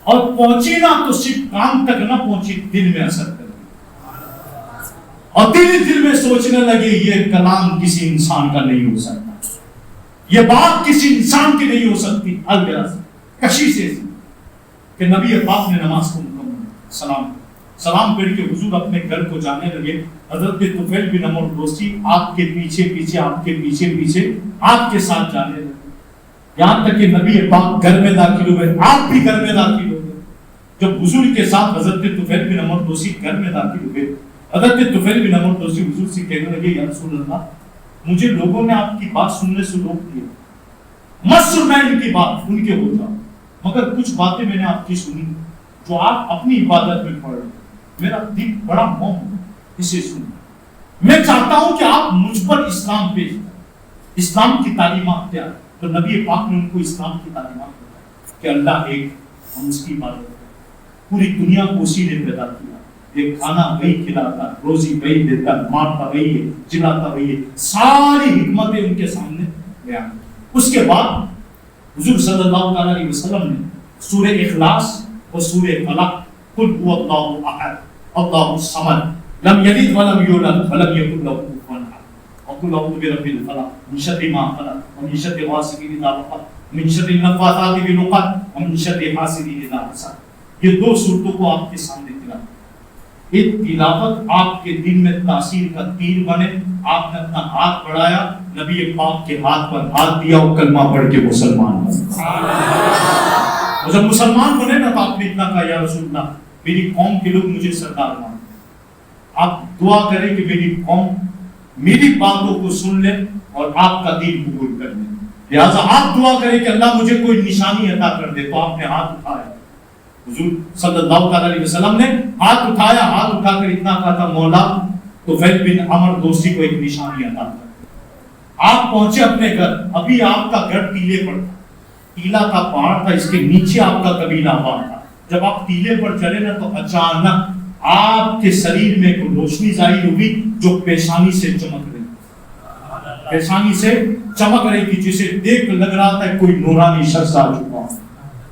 اور پہنچی نا تو صرف کان تک نہ پہنچی, دل میں اثر کر گئی, اور دل میں سوچنے لگے یہ کلام کسی انسان کا نہیں ہو سکتا, یہ بات کسی انسان کی نہیں ہو سکتی. الغرض کشش سے کہ نبی پاک نے نماز کو مکمل سلام پڑھ کے حضور اپنے گھر کو جانے لگے. حضرت طفیل بن عمر دوسی آپ کے پیچھے پیچھے آپ کے پیچھے پیچھے آپ کے ساتھ جانے لگے, یہاں تک کہ نبی پاک گھر میں داخل ہوئے, آپ بھی گھر میں داخل ہو گئے. جب حضور کے ساتھ حضرت طفیل بن عمر دوسی گھر میں داخل ہوئے, حضرت طفیل بن عمر دوسی حضور سے کہنے لگے یا رسول اللہ, مجھے لوگوں نے آپ کی بات سننے سے روک دیا, مت سننا ان کی بات, ان کے ہو جاؤ, مگر کچھ باتیں میں نے آپ کی سنی جو آپ اپنی عبادت میں پڑھ رہے, میرا دل بڑا موہ اسے سننا. میں چاہتا ہوں کہ آپ مجھ پر اسلام پیش کریں, اسلام کی تعلیمات کیا. تو نبی پاک نے ان کو اسلام کی تعلیمات بتائی کہ اللہ ایک, ہم اس کی عبادت کریں. پوری دنیا کو اسی نے پیدا کیا, یہ کھانا وہی کھلاتا, روزی وہی دیتا, مارتا وہی ہے, جلاتا وہی ہے, ساری حکمتیں ان کے سامنے بیان. اس کے بعد حضور صلی اللہ علیہ وسلم نے سورہ اخلاص اور سورہ فلق, قل هو اللہ احد اللہ الصمد لم یلد ولم یولد ولم یکن له کفوا احد, وقل اعوذ برب الفلق من شر ما خلق ومن شر غاسق اذا وقب ومن شر النفاثات في العقد ومن شر حاسد اذا حسد. یہ دو سورتوں کو آپ کے سامنے تلاوت, یہ تلاوت آپ کے دل میں تاثیر کا تیر بنے. آپ نے اپنا ہاتھ بڑھایا, نبی پاک کے ہاتھ پر ہاتھ دیا اور کلمہ پڑھ کے مسلمان بنے. اور جب مسلمان بنے نا تو آپ نے اتنا کہا یا رسول اللہ میری قوم کے لوگ مجھے سردار مانتے, آپ دعا کریں کہ میری قوم میری باتوں کو سن لے اور آپ کا دین قبول کر لیں. لہٰذا آپ دعا کریں کہ اللہ مجھے کوئی نشانی عطا کر دے. تو آپ نے ہاتھ اٹھایا, حضور صلی اللہ علیہ وسلم نے ہاتھ اٹھایا, ہاتھ اٹھا کر اتنا کہا تھا مولا طفیل بن عمر دوسی کو ایک نشانی عطا کر. آپ پہنچے اپنے گھر, ابھی آپ کا گھر ٹیلے پر تھا, ٹیلا کا پہاڑ تھا, اس کے نیچے آپ کا قبیلہ آباد تھا. جب آپ ٹیلے پر چلے نا تو اچانک آپ کے شریر میں ایک روشنی ظاہر ہوئی جو پیشانی سے چمک رہی, پیشانی سے چمک رہی تھی, جسے دیکھ لگ رہا تھا کوئی نورانی شخص آ چکا,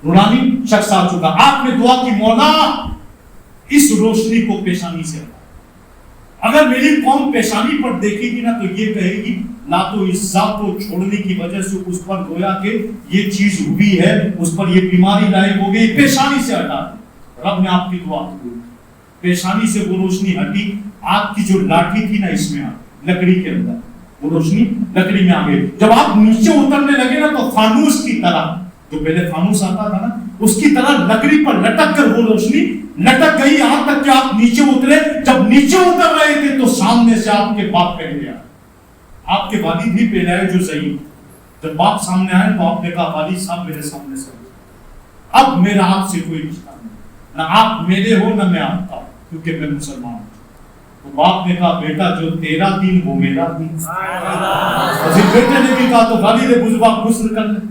نورانی شخص آ چکا. آپ نے دعا کی مولا اس روشنی کو پیشانی سے ہٹا. اگر میری قوم پیشانی پر دیکھے گی نا تو یہ کہے گی لات و عزا کو چھوڑنے کی وجہ سے اس پر گویا کہ یہ چیز ہوئی ہے, اس پر یہ بیماری لائق ہو گئی, پیشانی سے ہٹا. رب نے آپ کی دعا قبول, پیشانی سے وہ روشنی ہٹی. آپ کی جو لاٹھی تھی نا اس میں لکڑی کے اندر وہ روشنی لکڑی میں آ گئی. جب آپ نیچے اترنے لگے نا تو فانوس کی طرح, جو پہلے فانوس آتا تھا نا اس کی طرح لکڑی پر لٹک کر وہ روشنی لٹک گئی, یہاں تک کہ آپ نیچے اترے. جب نیچے اتر رہے تھے تو سامنے سے آپ کے باپ پہلے آئے, آپ کے والد بھی پہلے آئے جو ضعیف. جب باپ سامنے آئے تو آپ نے کہا والد صاحب میرے سامنے سے, اب میرا آپ سے کوئی رشتہ نہیں, نہ آپ میرے ہو نہ میں آپ کا ہوں, کیونکہ میں مسلمان ہوں. تو باپ نے کہا بیٹا جو تیرا دین وہ میرا دین. پھر بیٹے نے بھی کہا تو والد بزرگ غسل کر لیں.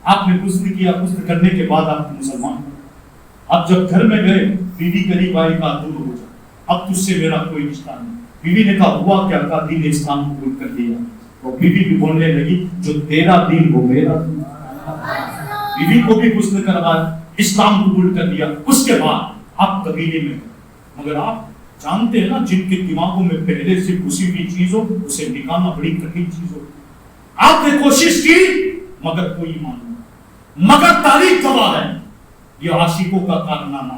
آپ نے غسل کیا, غسل کرنے کے بعد آپ مسلمان ہوئے. اب جب گھر میں گئے بیوی قریب آئی, کہا دور ہو جا, اب تجھ سے میرا کوئی رشتہ نہیں. بیوی نے کہا ہوا کیا؟ کہا دین اسلام قبول کر لیا. اور بیوی بھی بولنے لگی جو تیرا دین وہ میرا دین. بیوی کو بھی غسل کروایا، اسلام قبول کر لیا. اس کے بعد آپ قبیلے میں، مگر آپ جانتے ہیں نا جن کے دماغوں میں پہلے سے گھسی ہوئی چیز ہو اسے نکالنا بڑی کٹھن چیز ہو. آپ نے کوشش کی مگر کوئی ایمان نہیں. مگر تاریخ گواہ ہے یہ عاشقوں کا کارنامہ.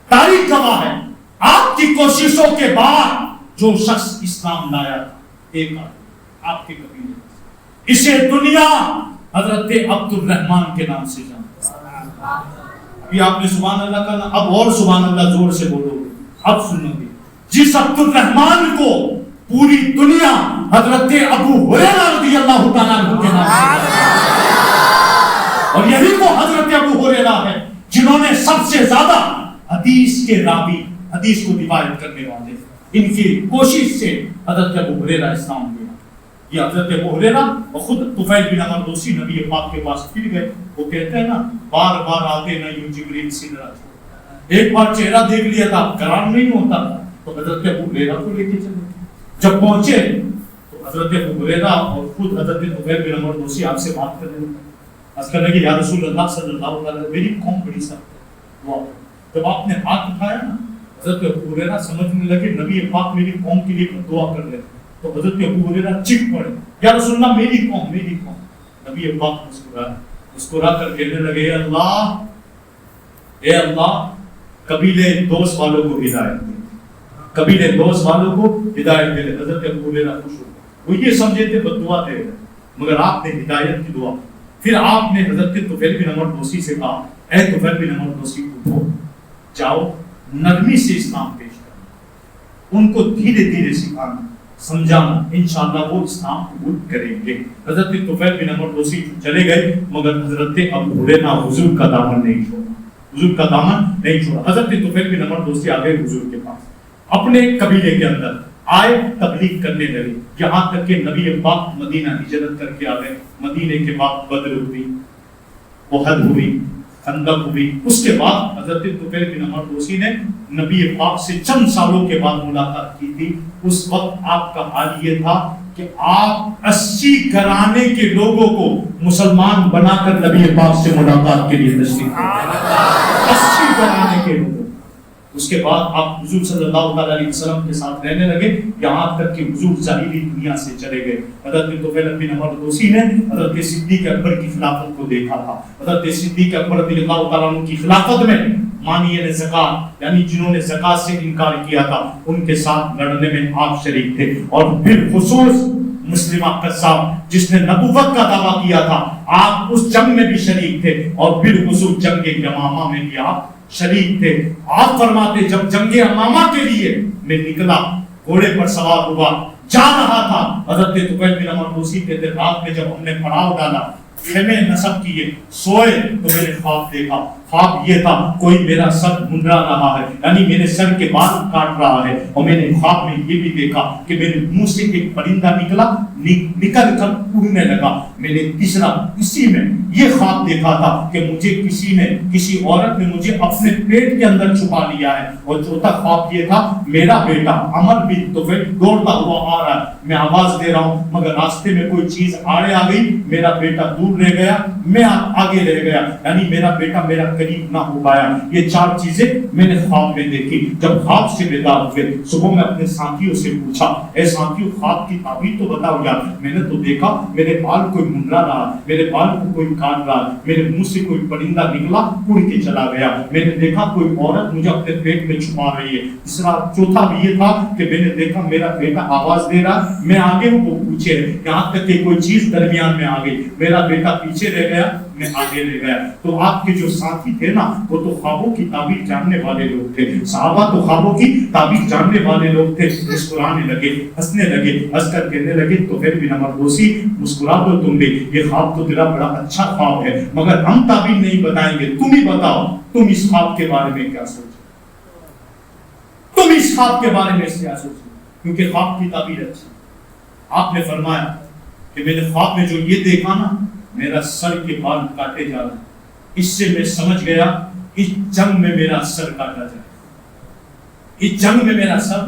تاریخ گواہ ہے آپ کی کوششوں کے بعد جو شخص اسلام لایا تھا ایک آپ کے قبیلے، اسے دنیا حضرت عبد الرحمن کے نام سے جانتا. ابھی آپ نے سبحان اللہ کا نام، اب اور سبحان اللہ زور سے بولو گے. اب سنو گے جس عبد الرحمن کو پوری دنیا حضرت ابو ہریرہ رضی اللہ تعالیٰ عنہ کے نام سے جانتا، اور یہی وہ حضرت ابو ہریرہ ہے جنہوں نے سب سے زیادہ حدیث کے راوی، حدیث کو روایت کرنے والے، ان کی کوشش سے حضرت ابو ہریرہ اسلام لیا. یہ حضرت ابو ہریرہ اور خود طفیل بن عمرو دوسی نبی پاک کے پاس پھر گئے. وہ کہتے ہیں نا بار بار آتے نہ یوں جبریل سدرا، ایک بار چہرہ دیکھ لیا تھا قرار نہیں ہوتا تھا تو حضرت ابو ہریرہ کو لے کے چلے. جب پہنچے تو حضرت ابو ہریرہ اور خود حضرت طفیل بن عمرو دوسی آپ سے بات کرنے لگے. عرض کرنے کہ یا رسول اللہ صلی اللہ علیہ وسلم میری قوم بڑی سخت ہے. جب آپ نے ہاتھ اٹھایا نا حضرت ابو ہریرہ سمجھنے لگے نبی پاک میری قوم کے لیے دعا کر رہے. تو حضرت ابو ہریرہ چیخ پڑے یا رسول اللہ میری قوم میری قوم. نبی پاک مسکرا کر کہنے لگے اے اللہ قبیلے دوست والوں کو ہدایت دے، قبیلے دوست والوں کو ہدایت دے. حضرت ابو ہریرہ خوش ہو گئے. وہ یہ سمجھے تھے بد دعا دے رہے مگر آپ نے ہدایت کی دعا. پھر آپ نے حضرت طفیل بن عمرو دوسی سے کہا اے طفیل بن عمرو دوسی اٹھو جاؤ نرمی سے اسلام پیش کرنا، ان کو دھیرے دھیرے سکھانا سمجھانا، انشاءاللہ وہ اسلام قبول کریں گے. حضرت طفیل بن عمرو دوسی چلے گئے مگر حضرت ابو ہریرہ حضور کا دامن نہیں چھوڑا، حضور کا دامن نہیں چھوڑا. حضرت طفیل بن عمرو دوسی آ گئے حضور کے پاس، اپنے قبیلے کے اندر آئے تبلیغ کرنے لگے. یہاں تک کہ نبی پاک مدینہ ہجرت کر کے آ گئے. مدینے کے بعد بدر ہوئی، احد ہوئی، خندق ہوئی. اس کے بعد حضرت طفیل بن عمرو دوسی نے نبی پاک سے چند سالوں کے بعد ملاقات کی تھی. اس وقت آپ کا حال یہ تھا کہ آپ 80 گھرانے کے لوگوں کو مسلمان بنا کر نبی پاک سے ملاقات کے لیے تشریف لائے. 80 گھرانے کے لوگوں. اس کے بعد آپ حضور صلی اللہ علیہ وسلم کے ساتھ رہنے لگے یہاں تک کہ حضور ظاہری دنیا سے چلے گئے. حضرت طفیل بن عمرو دوسی نے حضرت صدیق اکبر کی خلافت کو دیکھا تھا. حضرت صدیق اکبر رضی اللہ تعالیٰ عنہ کی خلافت میں مانعین زکات یعنی جنہوں نے زکات سے انکار کیا تھا ان کے ساتھ لڑنے میں آپ شریک تھے. اور بالخصوص مسلمہ قذاب جس نے نبوت کا دعویٰ کیا تھا آپ اس جنگ میں بھی شریک تھے، اور بالخصوص جنگ یمامہ میں بھی آپ شریک تھے. آپ فرماتے جب جنگ امامہ کے لیے میں نکلا گھوڑے پر سوار ہوا جا رہا تھا، حضرت طفیل بن عمرو دوسی کہتے رات میں جب ہم نے پڑاؤ ڈالا خیمے نصب کیے سوئے تو میں نے خواب دیکھا. خواب یہ تھا کوئی میرا سر منڈرا رہا ہے یعنی میرے سر کے بال کاٹ رہا ہے، اور میں نے خواب میں یہ بھی دیکھا کہ میرے منہ سے ایک پرندہ نکل کر اڑنے لگا. میں نے تیسرا اسی میں یہ خواب دیکھا تھا کہ مجھے کسی عورت نے مجھے اپنے پیٹ کے اندر چھپا لیا ہے. اور چوتھا خواب یہ تھا میرا بیٹا عمر بن طفیل دوڑتا ہوا آ رہا ہے، میں آواز دے رہا ہوں مگر راستے میں کوئی چیز آڑے آ گئی، میرا بیٹا دور رہ گیا، میں آگے رہ گیا، یعنی میرا بیٹا میرا قریب نہ ہو پایا. یہ 4 چیزیں میں نے خواب میں دیکھی. جب خواب سے بیدار ہوئے صبح میں اپنے ساتھیوں سے پوچھا اے ساتھیوں خواب کی تعبیر تو بتاؤ یار. میں نے تو دیکھا میرے بال کوئی منڈرا رہا، میرے بال کو کوئی کاٹ رہا، میرے منہ سے کوئی پرندہ نکلا اڑ کے چلا گیا، میں نے دیکھا کوئی عورت مجھے اپنے پیٹ میں چھپا رہی ہے. چوتھا بھی یہ تھا کہ میں نے دیکھا میرا بیٹا آواز دے رہا، میں آگے ہوں وہ پوچھے، یہاں تک کہ کوئی چیز درمیان میں آ گئی، میرا بیٹا پیچھے رہ گیا میں آگے رہ گیا. تو آپ کے جو ساتھی تھے نا وہ تو خوابوں کی تعبیر جاننے والے لوگ تھے. صحابہ تو خوابوں کی تعبیر جاننے والے لوگ تھے. مسکرانے لگے، ہنسنے لگے، ہنس کر کہنے لگے تو پھر بن عمرو دوسی مسکرا دو تم بھی، یہ خواب تو تیرا بڑا اچھا خواب ہے مگر ہم تعبیر نہیں بتائیں گے، تم ہی بتاؤ تم اس خواب کے بارے میں کیا سوچے، تم اس خواب کے بارے میں کیا سوچے، کیونکہ خواب کی تعبیر اچھی. آپ نے فرمایا کہ میں نے خواب میں جو یہ دیکھا نا میرا سر کے بال کاٹے جا رہے، اس سے میں سمجھ گیا اس جنگ میں میرا سر کاٹا جائے، اس جنگ میں میرا سر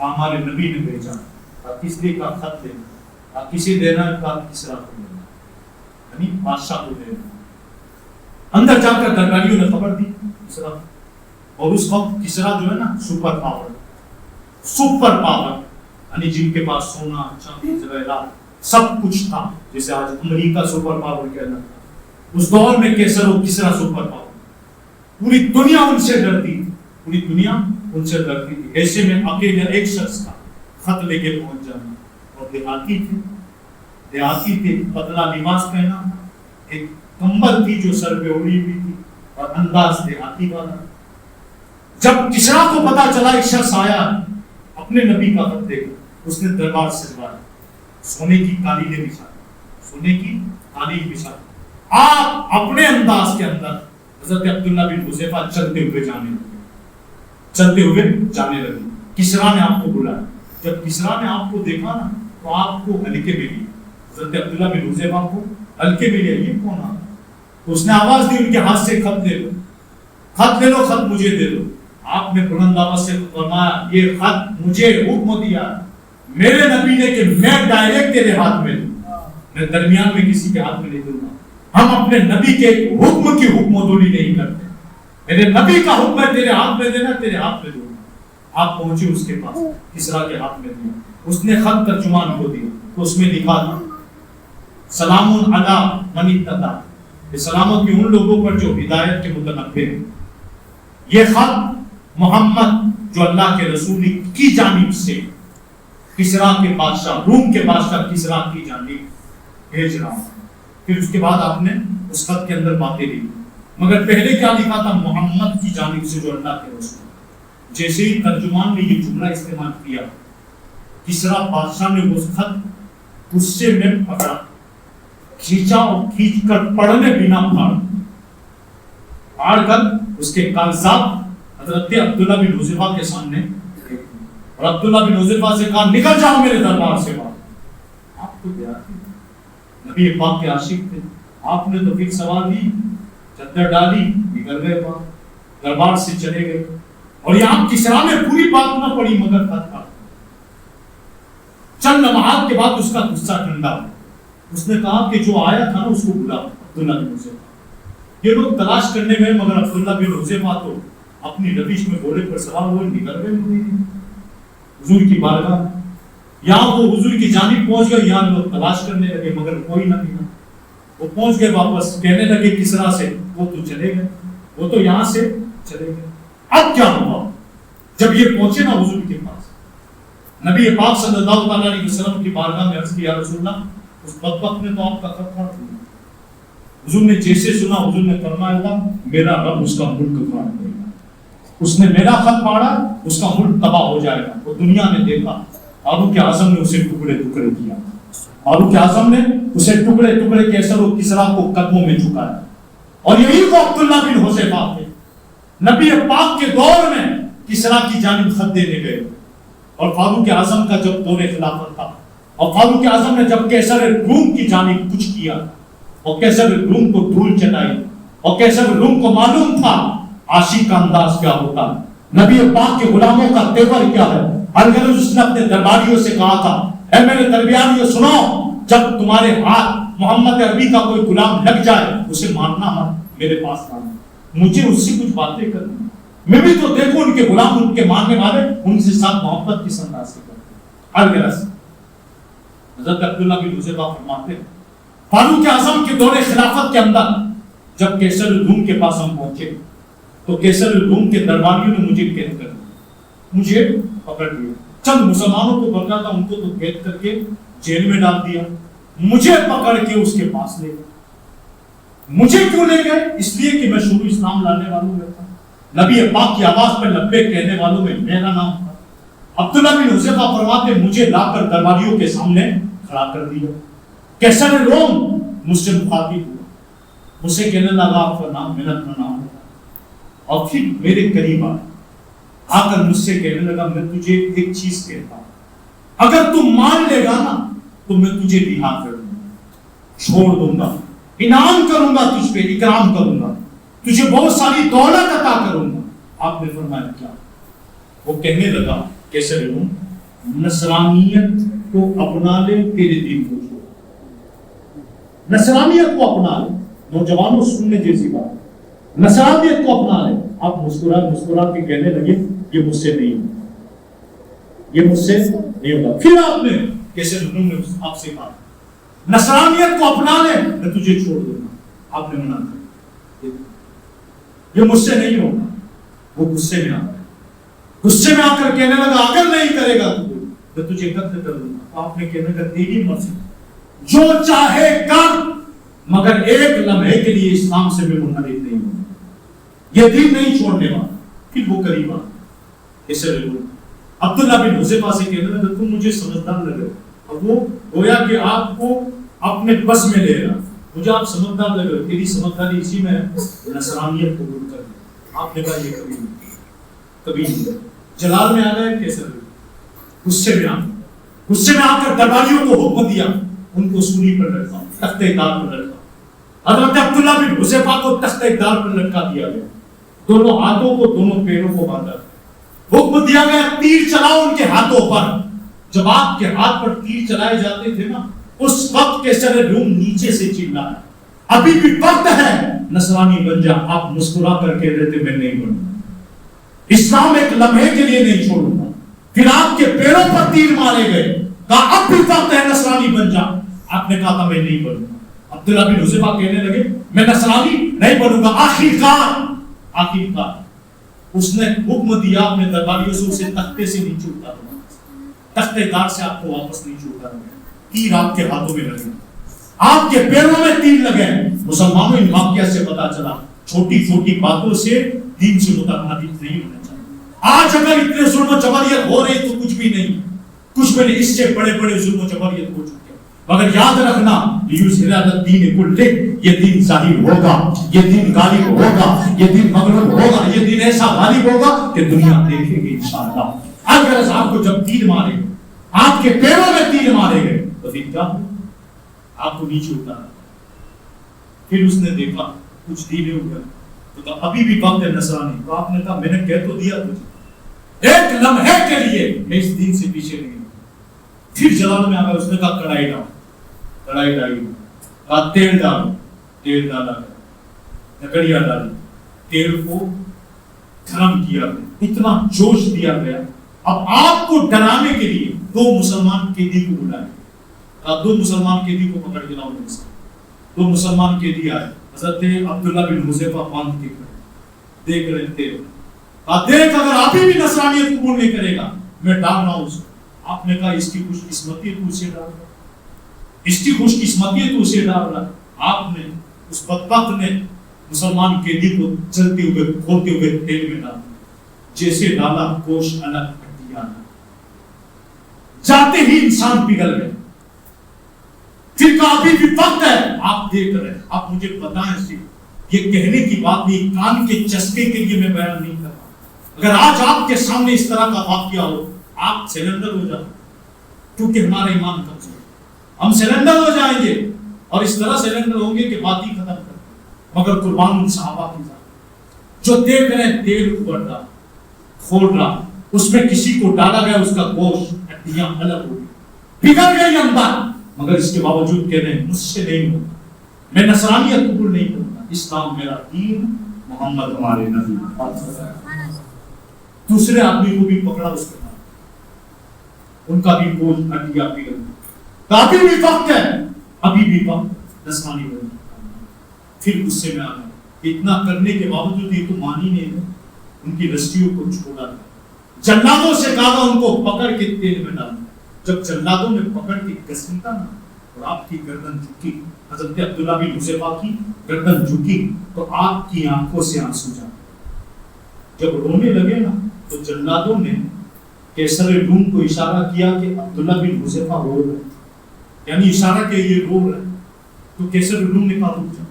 ہمارے نبی نے بھیجا کسری کا خط لینا کسی دینا کا کسرا کو لینا یعنی بادشاہ کو دینا. اندر جا کر درباریوں نے خبر دی کسرا, اور اس وقت کسرا جو ہے نا سپر پاور یعنی جن کے پاس سونا چاندی زیورات سب کچھ تھا, جیسے آج امریکہ سپر پاور کہنا تھا, اس دور میں کیسر و کسرا سپر پاور. پوری دنیا ان سے ڈرتی تھی, پوری دنیا ان سے ڈرتی تھی. ایسے میں اکیلا ایک شخص کا خط لے کے پہنچ جانا, اور دیہاتی تھے, پتلا لباس پہنا, ایک کمبل تھی جو سر پہ اوڑھی ہوئی تھی, اور انداز دیہاتی والا. جب کسرا کو پتا چلا ایک شخص آیا اپنے نبی کا خط دیکھا, اس نے دربار سجوایا, سونے کی قالینیں بچھائی, سونے کی قالین بچھائی. آپ اپنے انداز کے اندر حضرت عبداللہ بن حذیفہ چلتے ہوئے جانے لگے. کسرا نے آپ کو بلایا. جب کسرا نے آپ کو دیکھا نا تو آپ کو ہلکے میں لیا, حضرت عبداللہ بن حذیفہ کو ہلکے میں لیا. یہ کون آ, تو اس نے آواز دی ان کے ہاتھ سے, خط لے لو, خط مجھے دے دو. آپ نے بلند آواز سے فرمایا یہ خط مجھے حکم دیا میرے نبی نے کہ میں ڈائریکٹ تیرے ہاتھ میں دوں, میں درمیان میں کسی کے ہاتھ میں نہیں دوں گا. ہم اپنے نبی کے حکم کی حکم دولی نہیں کرتے. میرے نبی کا حکم ہے تیرے ہاتھ میں دینا, تیرے ہاتھ میں دوں گا. آپ پہنچے اس کے پاس, کسرا کے ہاتھ میں دیا. اس نے خط ترجمان کو دیا, تو اس میں لکھا تھا سلام علی من اتبع, یہ سلامت کی ان لوگوں پر جو ہدایت کے متنبع ہیں. یہ خط محمد جو اللہ کے رسول کی جانب سے کسرا کے بادشاہ, روم کے بادشاہ کسرا کی جانب بھیج رہا ہوں. پھر اس کے بعد آپ نے اس خط کے اندر باتیں لکھی, مگر پہلے کیا لکھا تھا, محمد کی جانب سے جو اللہ کے رسول. جیسے ہی ترجمان نے یہ جملہ استعمال کیا, کسرا بادشاہ نے وہ خط غصے میں پکڑا, کھینچا اور کھینچ کر پڑھنے بنا پھاڑ کر اس کے کاغذات حضرت عبداللہ بن حذیفہ کے سامنے, اور عبداللہ بن حذیفہ سے کہا نکل جاؤ میرے دربار سے باہر. آپ کو نبی پاک کے عاشق تھے, آپ نے تو پھر سوال دی, چادر ڈالی, نکل گئے باہر, دربار سے چلے گئے. اور یہاں کسرا نے پوری بات نہ پڑھی مگر خط پڑھا. چند لمحات کے بعد اس کا غصہ ٹھنڈا ہوا. اس نے کہا کہ جو آیا تھا نا اس کو بلا, عبداللہ بن حذیفہ. یہ لوگ تلاش کرنے گئے مگر عبداللہ بن حذیفہ تو اپنی روش میں گھوڑے پر سوار ہوئے نکل گئے حضور کی بارگاہ. یہاں وہ حضور کی جانب پہنچ گئے, یہاں لوگ تلاش کرنے لگے مگر کوئی نہ ملا. وہ پہنچ گئے واپس, کہنے لگے کسرا سے وہ تو چلے گئے, وہ تو یہاں سے چلے گئے. اب کیا ہوا جب یہ پہنچے نا حضور کے پاس, نبی پاک صلی اللہ علیہ وسلم کی بارگاہ میں عرض کیا رسول اللہ اس بدبخت نے تو آپ کا خط پھاڑ دیا. حضور نے جیسے سنا, حضور نے فرمایا میرا رب اس کا ملک پھاڑ دے گا. اس نے میرا خط پھاڑا, اس کا ملک تباہ ہو جائے گا. وہ دنیا نے دیکھا, فاروق اعظم نے اسے ٹکڑے ٹکڑے کیا, فاروق اعظم نے اسے ٹکڑے ٹکڑے کیسر و کسرا کو قدموں میں جھکایا. اور یہی وہ عبداللہ بن حذیفہ تھے, نبی پاک کے دور میں کسرا کی جانب خط دینے گئے. اور فاروق اعظم کا جب دور خلافت تھا, اور فاروق اعظم نے جب کیسر روم کی جانب کچھ کیا, اور کیسر روم کو دھول چٹائی, اور کیسر روم کو معلوم تھا عاشق کا انداز کیا ہوتا ہے, نبی پاک کے غلاموں کا تیور کیا ہے. ہرگز اس نے اپنے درباریوں سے کہا تھا اے میرے درباریوں سنو, جب تمہارے ہاتھ محمد عربی کا کوئی غلام لگ جائے اسے مارنا مت, میرے پاس لانا, مجھے اس سے کچھ باتیں کرنی, میں بھی تو دیکھوں ان کے غلام ان کے ماننے والے ان سے ساتھ محبت کی انداز سے کرتے. ہرگز حضرت عبداللہ بن حذیفہ فرماتے ہیں فاروق اعظم کے دور خلافت کے اندر جب کیسر روم کے پاس ہم پہنچے تو کیسر روم کے درباریوں نے مجھے قید کر دیا, مجھے پکڑ لیا. چند مسلمانوں کو پکڑا تھا ان کو تو قید کر کے جیل میں ڈال دیا, مجھے پکڑ کے اس کے پاس لے گئے. مجھے کیوں لے گئے؟ اس لیے کہ میں شروع اسلام لانے والوں میں تھا, نبی پاک کی آواز پر لبیک کہنے والوں میں میرا نام تھا. عبداللہ بن حذیفہ فرماتے مجھے لا کر درباریوں کے سامنے کھڑا کر دیا. کیسر روم مجھ سے مخاطب ہوا, مجھ سے کہنے لگا آپ کا نام محنت کا نام ہوگا, اور پھر میرے قریب آ کر مجھ سے کہنے لگا میں تجھے ایک چیز کہتا ہوں, اگر تم مان لے گا نا تو میں تجھے رہا کر دوں گا, چھوڑ دوں گا, انعام کروں گا, تجھ پہ اکرام کروں گا, تجھے بہت ساری دولت عطا کروں گا. آپ نے فرمایا کیا؟ وہ کہنے لگا کیسے لوں نصرانیت کو اپنا لے، تیرے دین کو چھوڑ. نصرانیت کو اپنا لے. نوجوانوں سننے جیسی بات، نصرانیت کو اپنا لے. آپ مسکرا کے کہنے لگے یہ مجھ سے نہیں ہوگا، یہ مجھ سے نہیں ہوگا. پھر آپ نے کیسے لوگوں نے آپ سے کہا نصرانیت کو اپنا لے میں تجھے چھوڑ دوں گا. آپ نے منع کر، یہ مجھ سے نہیں ہوگا. وہ غصے میں آ گیا، غصے میں آ کر کہنے لگا اگر نہیں کرے گا تو تجھے قتل کر دوں گا. آپ نے کہنے لگا تیری مرضی، جو چاہے کر، مگر ایک لمحے کے لیے اسلام سے میں منحرف نہیں ہوں، یہ دین نہیں چھوڑنے والا. پھر وہ قریب آ کیسے لوگ عبداللہ بن حذیفہ سے کہنے لگا تم مجھے سمجھدار لگ رہے. اب وہ گویا کہ آپ کو اپنے بس میں لے رہا، مجھے آپ سمجھدار لگ رہے، تیری سمجھداری اسی میں ہے نصرانیت قبول کر لے. آپ نے کہا یہ کبھی نہیں، کبھی نہیں. جلال میں آ گئے کیسے لوگ غصے میں آ گئے، غصے میں آ کر درباریوں کو حکم دیا ان کو سولی پر لٹکا، تختے دار پر لٹکا. حضرت عبداللہ بن حذیفہ کو تختے دار پر لٹکا دیا گیا، دونوں ہاتھوں کو دونوں پیروں کو باندھا. حکم دیا گیا تیر چلاؤ ان کے ہاتھوں پر. جب آپ کے ہاتھ پر تیر چلائے جاتے تھے نا، اس وقت کیسر روم نیچے سے چلا ہے ابھی بھی وقت ہے نصرانی بن جا. آپ مسکرا کر کہہ رہے تھے میں نہیں بنوں، اسلام ایک لمحے کے لیے نہیں چھوڑوں گا. پھر آپ کے پیروں پر تیر مارے گئے، کہا اب بھی وقت ہے نصرانی بن جا. آپ نے کہا تھا میں نہیں بنوں گا. عبداللہ بن حذیفہ کہنے لگے میں نصرانی نہیں بنوں گا. آخرکار اس نے حکم دیا اپنے درباریوں سے اسے تختے سے نہیں چھوڑتا تھا، تختے دار سے آپ کو واپس نہیں چھوڑتا تھا. تیر آپ کے ہاتھوں میں لگے، آپ کے پیروں میں تیر لگے. مسلمانوں ان واقعات سے پتا چلا چھوٹی چھوٹی باتوں سے دین سے متعلق نہیں ہونا چاہیے. آج اگر اتنے ظلم و جبریت ہو رہے تو کچھ بھی نہیں، کچھ بھی نہیں، اس سے بڑے بڑے ظلم و جبریت ہو چکے. مگر یاد رکھنا دین کلے، یہ دین ظاہر ہوگا، یہ دین غالب ہوگا، یہ دین مغلوب ہوگا، یہ دین ایسا غالب ہوگا کہ دنیا دیکھے گی انشاءاللہ. اگر آپ کو جب تیر مارے، آپ کے پیروں میں تیر مارے گئے تو پھر کیا آپ کو نیچے اتارا. پھر اس نے دیکھا کچھ دینے ہو گیا تو کہا ابھی بھی وقت ہے نصرانی. تو آپ نے کہا میں نے کہہ تو دیا تجھے، ایک لمحے کے لیے میں اس دین سے پیچھے نہیں ہوں. پھر جلال میں آ گیا، اس نے کہا کڑھائی ڈالو، کڑھائی ڈالی، کہا تیل ڈالو، تیل ڈالا گیا، لکڑیاں ڈالی، تیل کو گرم کیا گیا، اتنا جوش دیا گیا. اب آپ کو ڈرانے کے لیے دو مسلمان قیدی کو بلائے، کہا دو مسلمان قیدی کو پکڑ کے لاؤ. دو مسلمان قیدی آئے، حضرت عبداللہ بن حذیفہ باندھ کے کھڑے، دیکھ رہے تھے. کہا دیکھ اگر ابھی بھی نصرانیت قبول نہیں کرے گا میں ڈال رہا ہوں اس کو. آپ نے کہا اس کی خوش قسمتی ہے تو اسے ڈال رہا، اس کی خوش قسمتی ہے تو اسے ڈال رہا. آپ نے اس بدبخت نے مسلمان قیدی کو چلتے ہوئے کھولتے ہوئے تیل میں ڈالا، جیسے ڈالا گوشت الگ ہڈیاں الگ، جاتے ہی انسان پگھل گئے. پھر کہا ابھی بھی وقت ہے. آپ دیکھ رہے، آپ مجھے بتائیں صرف یہ کہنے کی بات نہیں، کان کے چسکے کے لیے میں بیان نہیں کر رہا. اگر آج آپ کے سامنے اس طرح کا واقعہ ہو آپ سیلنڈر ہو جائیں، کیونکہ ہمارا ایمان کمزور ہے. ہم سیلنڈر ہو جائیں گے اور اس طرح سیلنڈر ہوں گے کہ بات ہی ختم کر دیں. مگر قربان ان صحابہ کی ذات جو دیکھ رہے ہیں تیل اوپر ڈال کھول رہا، اس میں کسی کو ڈالا گیا، اس کا گوشت ہڈیاں الگ ہو گئی، پگھل گئی اندر، مگر اس کے باوجود کہہ رہے ہیں مجھ سے نہیں ہوگا، میں نصرانیت قبول نہیں کروں گا، اسلام میرا دین، محمد ہمارے نبی. دوسرے آدمی کو بھی پکڑا، اس کے ان کا بھی گوشت ہڈیاں پگھل گئی. ابھی بھی وقت ہے، ابھی بھی وقت نصرانی بن. پھر غصے میں آ گئے، اتنا کرنے کے باوجود یہ تو مان ہی نہیں ہے، ان کی رسیوں کو چھوڑا گیا. جلادوں سے کہا ان کو پکڑ کے تیل میں ڈالنا. جب جلادوں نے پکڑ کے گھسیٹا نا اور آپ کی گردن جھکی، حضرت عبداللہ بن حذیفہ کی گردن جھکی تو آپ کی آنکھوں سے آنسو جا. جب رونے لگے نا تو جلادوں نے کیسر روم کو اشارہ کیا کہ عبداللہ بن حذیفہ رو رہے، یعنی اشارہ کہ یہ رو رہے. تو کیسر روم نے کہا رک جا،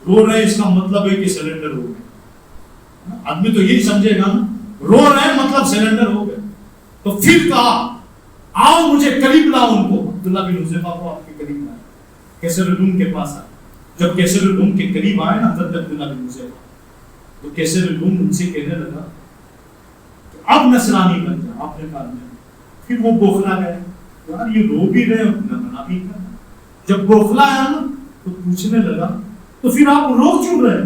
رو رہے اس کا مطلب ہے کہ سیلنڈر ہو گئے. آدمی تو یہی سمجھے گا نا، رو رہے مطلب سیلنڈر ہو گئے. تو پھر کہا آؤ مجھے قریب لاؤ ان کو. عبداللہ بن حذیفہ کو آپ کے قریب لائے، کیسر روم کے پاس آئے. جب کیسر روم کے قریب آئے نا حضرت عبداللہ بن حذیفہ، تو کیسر روم ان سے کہنے لگا اب نصرانی بن جا. آپ نے کہا نہیں. پھر وہ بوکھلا گیا، یار یہ رو بھی رہے منع بھی کر. جب بوکھلا آیا نا تو پوچھنے لگا تو پھر آپ رو کیوں رہے؟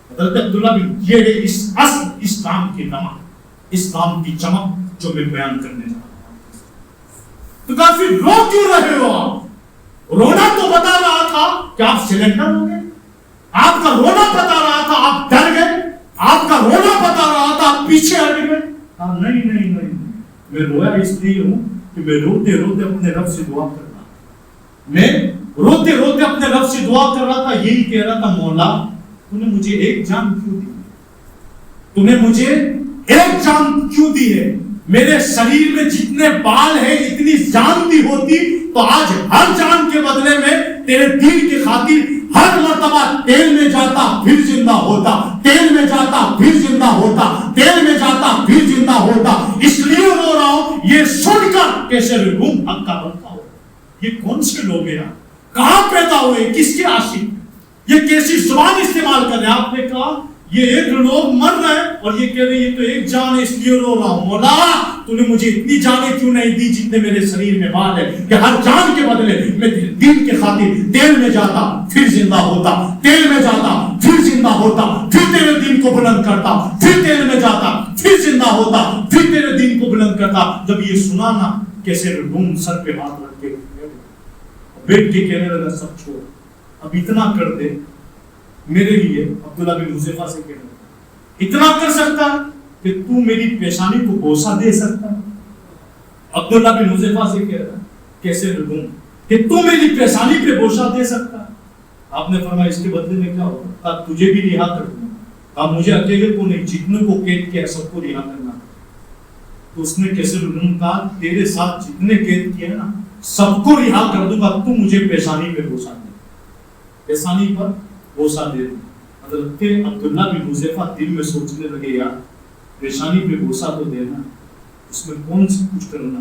حضرت عبداللہ بن یہ ہے اس اصل اسلام کی نمک، اسلام کی چمک جو میں بیان کرنے جا رہا ہوں. تو کہا پھر رو کیوں رہے ہو آپ؟ رونا تو بتا رہا تھا کہ آپ سلنڈر ہو گئے، آپ کا رونا بتا رہا تھا آپ ڈر گئے، آپ کا رونا بتا رہا تھا آپ پیچھے ہٹ گئے. نہیں نہیں نہیں، میں رویا اس لیے ہوں کہ میں روتے روتے اپنے رب سے دعا کر رہا تھا، میں روتے روتے اپنے رب سے دعا کر رہا تھا، یہی کہہ رہا تھا مولا تو نے مجھے ایک جان کیوں دی؟ تو نے مجھے ایک جان کیوں دی ہے؟ میرے شریر میں جتنے بال ہیں اتنی جان دی ہوتی تو آج ہر جان کے بدلے میں تیرے دین کی خاطر ہر مرتبہ تیل میں جاتا پھر زندہ ہوتا، تیل میں جاتا پھر زندہ ہوتا، تیل میں جاتا پھر زندہ ہوتا. اس لیے رو رہا ہوں یہ سن کر کیسے روم حق کا بنتا ہو. یہ کون سے لوگ ہیں؟ کہاں پیدا ہوئے؟ کس کے عاشق؟ یہ کیسی زبان استعمال کر رہے ہیں؟ آپ نے کہا یہ ایک لوگ مر رہے ہیں اور یہ کہہ رہے ہیں یہ تو ایک جان ہے اس لیے رو رہا ہوں. مولا تو نے مجھے اتنی جانیں کیوں نہیں دی جتنے میرے شریر میں بال ہے کہ ہر جان کے بدلے میں دین کے خاطر تیل میں جاتا پھر زندہ ہوتا، تیل میں جاتا پھر زندہ ہوتا، پھر تیرے دین کو بلند کرتا، پھر تیل میں جاتا پھر زندہ ہوتا، پھر تیرے دین کو بلند کرتا. جب یہ سنا نا کیسے روم سر پہ ہاتھ رکھ کے بیٹھ کے کہنے لگا سب چھوڑ، اب اتنا کر دے میرے لیے. عبداللہ بن حذیفہ سے کہنے لگا اتنا کر سکتا کہ تو میری پیشانی کو بوسہ دے سکتا. عبداللہ بن حذیفہ سے کہہ رہا کیسے لگوں کہ تو میری پیشانی پہ بوسہ دے سکتا. آپ نے فرمایا اس کے بدلے میں کیا ہوگا؟ کہا تجھے بھی رہا کر دوں. کہا مجھے اکیلے کو نہیں، جتنے کو قید کیا سب کو رہا کرنا. تو اس نے کیسے لگوں کہا تیرے ساتھ جتنے قید کیے نا سب کو رہا کر دوں گا، تو مجھے پیشانی پہ بوسہ دے، پیشانی پر بوسہ دے دوں. حضرت عبداللہ بن حذیفہ دل میں سوچنے لگے یار پیشانی پہ بوسہ تو دینا، اس میں کون سی کچھ کرنا؟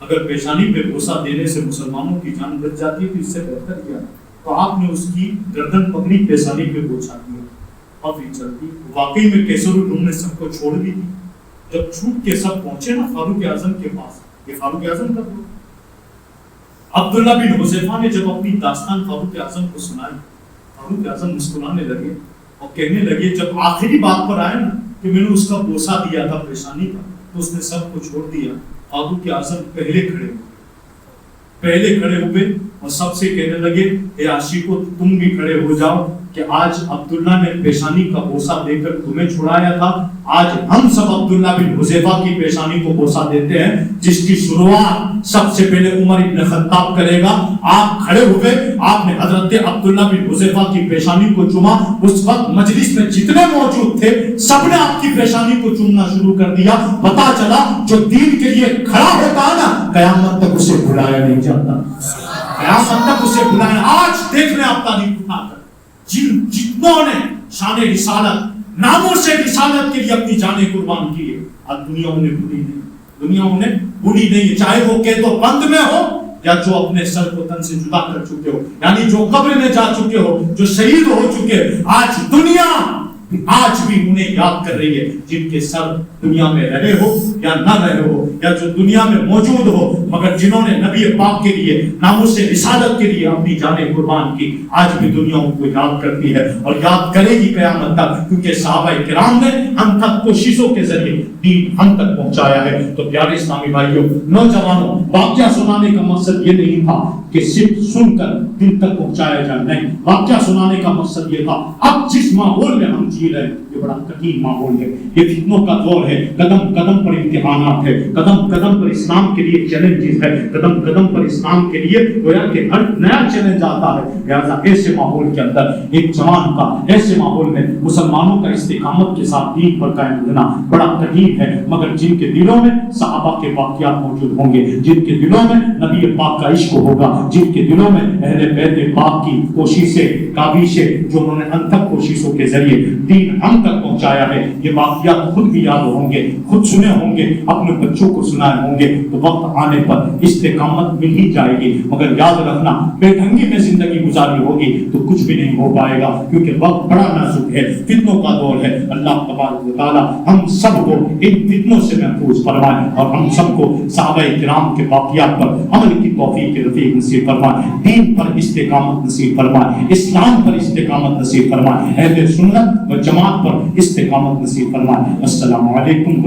اگر پیشانی پہ بوسہ دینے سے مسلمانوں کی جان بچ جاتی ہے تو اس سے بہتر کیا؟ تو آپ نے اس کی گردن پکڑی، پیشانی پہ بوسہ دیا اور پھر چلتی. واقعی میں کیسر الروم نے سب کو چھوڑ بھی دی. جب چھوٹ کے سب پہنچے نا فاروق اعظم کے پاس، یہ فاروق اعظم کا دور. عبداللہ بن حذیفہ نے جب اپنی داستان فاروق اعظم کو سنائی، فاروق اعظم مسکرانے لگے اور کہنے لگے جب آخری بات پر آئے نا کہ میں نے اس کا بوسہ دیا تھا پیشانی کا تو اس نے سب کو چھوڑ دیا. فاروق اعظم پہلے کھڑے ہوئے اور سب سے کہنے لگے اے عاشقو تم بھی کھڑے ہو جاؤ کہ آج عبداللہ نے پیشانی کا بوسہ دے کر تمہیں چھڑایا تھا، آج ہم سب عبداللہ بن حذیفہ کی پیشانی کو بوسہ دیتے ہیں جس کی شروعات سب سے پہلے عمر ابن خطاب کرے گا. آپ کھڑے ہوئے، آپ نے حضرت عبداللہ بن حذیفہ کی پیشانی کو چوما. اس وقت مجلس میں جتنے موجود تھے سب نے آپ کی پیشانی کو چومنا شروع کر دیا. پتا چلا جو دین کے لیے کھڑا ہوتا ہے نا قیامت تک اسے بلایا نہیں جاتا، قیامت تک اسے بلایا. آج دیکھ لیں آپ تاریخ اٹھا کر جتنوں نے شان رسالت، ناموں سے رسالت کے لیے اپنی جانیں قربان کی ہے، آج دنیا انہیں بھولی نہیں، دنیا انہیں بھولی نہیں، چاہے وہ قید و بند میں ہو یا جو اپنے سر کو تن سے جدا کر چکے ہو، یعنی جو قبر میں جا چکے ہو، جو شہید ہو چکے. آج دنیا آج بھی انہیں یاد کر رہی ہے جن کے سر دنیا میں رہے ہو یا نہ رہے ہو یا جو دنیا میں موجود ہو مگر جنہوں نے نبی پاک کے لیے، ناموس رسالت کے لیے اپنی جانیں قربان کی. آج بھی دنیا ان کو یاد کرتی ہے اور یاد کرے گی قیامت تک، کیونکہ صحابہ کرام نے ہم تک کوششوں کے ذریعے دین ہم تک پہنچایا ہے. تو پیارے اسلامی بھائیوں، نوجوانوں، واقعہ سنانے کا مقصد یہ نہیں تھا کہ صرف سن کر دل تک پہنچایا جائے، نہیں، واقعہ سنانے کا مقصد یہ تھا اب جس ماحول میں ہم جی رہے ہیں یہ بڑا کٹھن ماحول ہے، یہ فتنوں کا دور ہے، قدم قدم پر امتحانات ہے، قدم قدم پر اسلام کے لیے چیلنجز ہے، قدم قدم پر اسلام کے لیے گویا کہ ہر نیا چیلنج آتا ہے. لہذا ایسے ماحول کے اندر ایک جوان کا، ایسے ماحول میں مسلمانوں کا استقامت کے ساتھ دین پر قائم رہنا بڑا کٹھن ہے. مگر جن کے دلوں میں صحابہ کے واقعات موجود ہوں گے، جن کے دلوں میں نبی پاک کا عشق ہوگا، جن کے دلوں میں اہل بیت پاک کی کوششیں، کاوشیں جو انہوں نے انتھک کوششوں کے ذریعے دین ہم تک پہنچایا ہے، یہ واقعات خود بھی یاد ہوں گے، خود سنے ہوں گے، اپنے بچوں کو سنائے ہوں گے تو وقت آنے پر استقامت مل ہی جائے گی، مگر یاد رکھنا بے ڈھنگی میں زندگی گزاری ہوگی تو کچھ بھی نہیں ہو پائے گا، کیونکہ وقت بڑا نازک ہے، فتنوں کا دور ہے۔ اللہ تبارک و تعالی ہم سب کو ان فتنوں سے محفوظ فرمائے اور ہم سب کو صحابہ کرام کے واقعات پر عمل کی توفیق رفیق نصیب فرمائے، دین پر استقامت نصیب فرمائے، اسلام پر استقامت نصیب فرمائے، اہل سنت و جماعت پر استقامت نصیب فرمائے۔ السلام علیکم۔